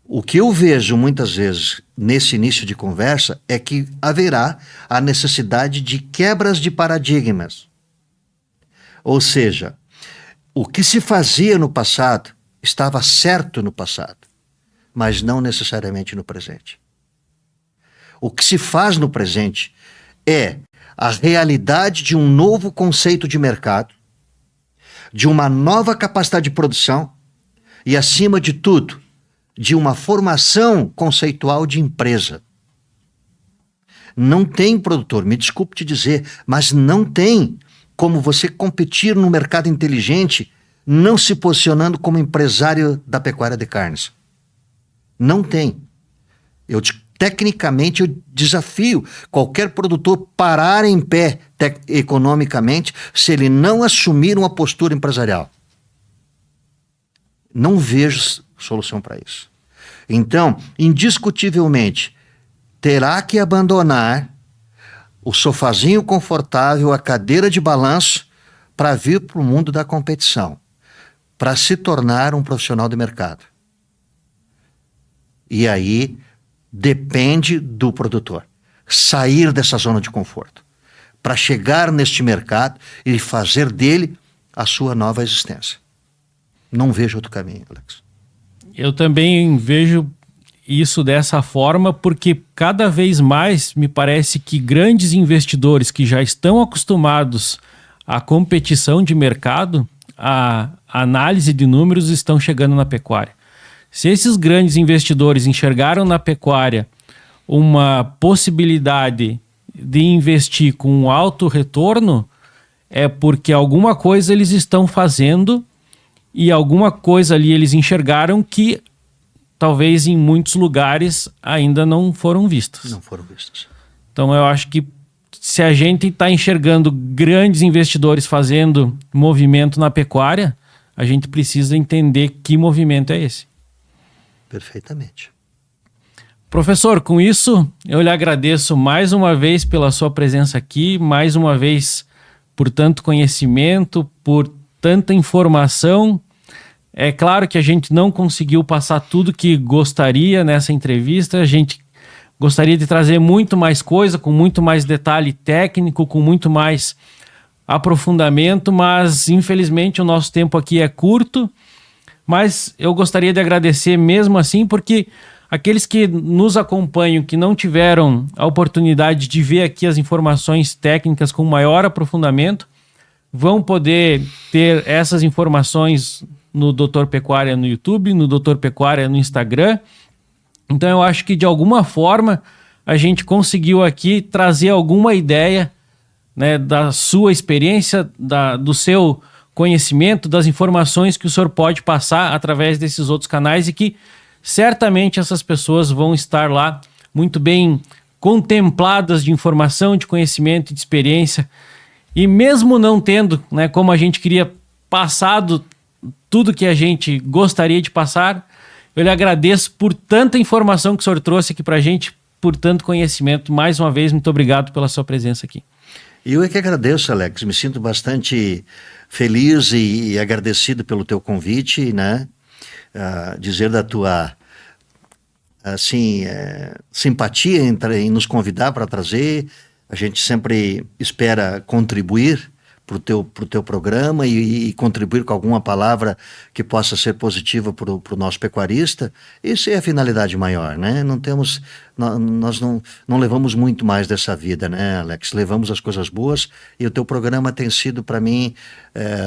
B: O que eu vejo muitas vezes nesse início de conversa é que haverá a necessidade de quebras de paradigmas. Ou seja, o que se fazia no passado estava certo no passado, mas não necessariamente no presente. O que se faz no presente é a realidade de um novo conceito de mercado, de uma nova capacidade de produção e, acima de tudo, de uma formação conceitual de empresa. Não tem, produtor, me desculpe te dizer, mas não tem como você competir no mercado inteligente não se posicionando como empresário da pecuária de carnes. Não tem. Tecnicamente, eu desafio qualquer produtor parar em pé economicamente se ele não assumir uma postura empresarial. Não vejo solução para isso. Então, indiscutivelmente, terá que abandonar o sofazinho confortável, a cadeira de balanço, para vir para o mundo da competição, para se tornar um profissional de mercado. E aí depende do produtor sair dessa zona de conforto para chegar neste mercado e fazer dele a sua nova existência. Não vejo outro caminho, Alex.
A: Eu também vejo isso dessa forma, porque cada vez mais me parece que grandes investidores que já estão acostumados à competição de mercado, à análise de números, estão chegando na pecuária. Se esses grandes investidores enxergaram na pecuária uma possibilidade de investir com um alto retorno, é porque alguma coisa eles estão fazendo e alguma coisa ali eles enxergaram que talvez em muitos lugares ainda não foram vistas.
B: Não foram vistas.
A: Então eu acho que se a gente está enxergando grandes investidores fazendo movimento na pecuária, a gente precisa entender que movimento é esse.
B: Perfeitamente.
A: Professor, com isso eu lhe agradeço mais uma vez pela sua presença aqui, mais uma vez por tanto conhecimento, por tanta informação. É claro que a gente não conseguiu passar tudo que gostaria nessa entrevista, a gente gostaria de trazer muito mais coisa, com muito mais detalhe técnico, com muito mais aprofundamento, mas infelizmente o nosso tempo aqui é curto. Mas eu gostaria de agradecer mesmo assim, porque aqueles que nos acompanham, que não tiveram a oportunidade de ver aqui as informações técnicas com maior aprofundamento, vão poder ter essas informações no Doutor Pecuária no YouTube, no Doutor Pecuária no Instagram. Então eu acho que de alguma forma a gente conseguiu aqui trazer alguma ideia, né, da sua experiência, do seu conhecimento, das informações que o senhor pode passar através desses outros canais, e que certamente essas pessoas vão estar lá muito bem contempladas de informação, de conhecimento e de experiência. E mesmo não tendo, né, como a gente queria, passado tudo que a gente gostaria de passar, eu lhe agradeço por tanta informação que o senhor trouxe aqui para a gente, por tanto conhecimento. Mais uma vez, muito obrigado pela sua presença aqui.
B: Eu é que agradeço, Alex. Me sinto bastante feliz e agradecido pelo teu convite, né? Dizer da tua simpatia em nos convidar para trazer. A gente sempre espera contribuir para o teu programa e contribuir com alguma palavra que possa ser positiva para o nosso pecuarista. Isso é a finalidade maior, né? Nós não levamos muito mais dessa vida, né, Alex? Levamos as coisas boas, e o teu programa tem sido para mim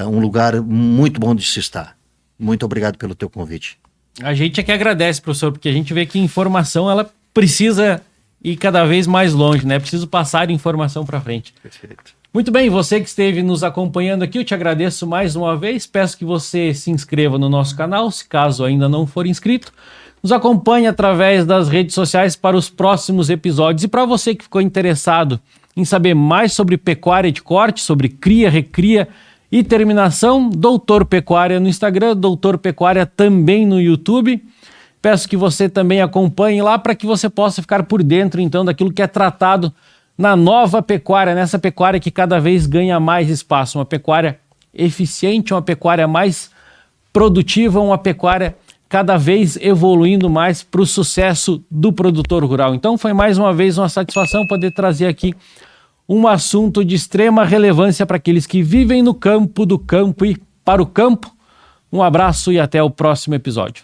B: um lugar muito bom de se estar. Muito obrigado pelo teu convite.
A: A gente é que agradece, professor, porque a gente vê que informação ela precisa ir cada vez mais longe, né? Preciso passar informação para frente.
B: Perfeito.
A: Muito bem, você que esteve nos acompanhando aqui, eu te agradeço mais uma vez. Peço que você se inscreva no nosso canal, se caso ainda não for inscrito. Nos acompanhe através das redes sociais para os próximos episódios. E para você que ficou interessado em saber mais sobre pecuária de corte, sobre cria, recria e terminação, Doutor Pecuária no Instagram, Doutor Pecuária também no YouTube. Peço que você também acompanhe lá para que você possa ficar por dentro, então, daquilo que é tratado na nova pecuária, nessa pecuária que cada vez ganha mais espaço. Uma pecuária eficiente, uma pecuária mais produtiva, uma pecuária cada vez evoluindo mais para o sucesso do produtor rural. Então foi mais uma vez uma satisfação poder trazer aqui um assunto de extrema relevância para aqueles que vivem no campo, do campo e para o campo. Um abraço e até o próximo episódio.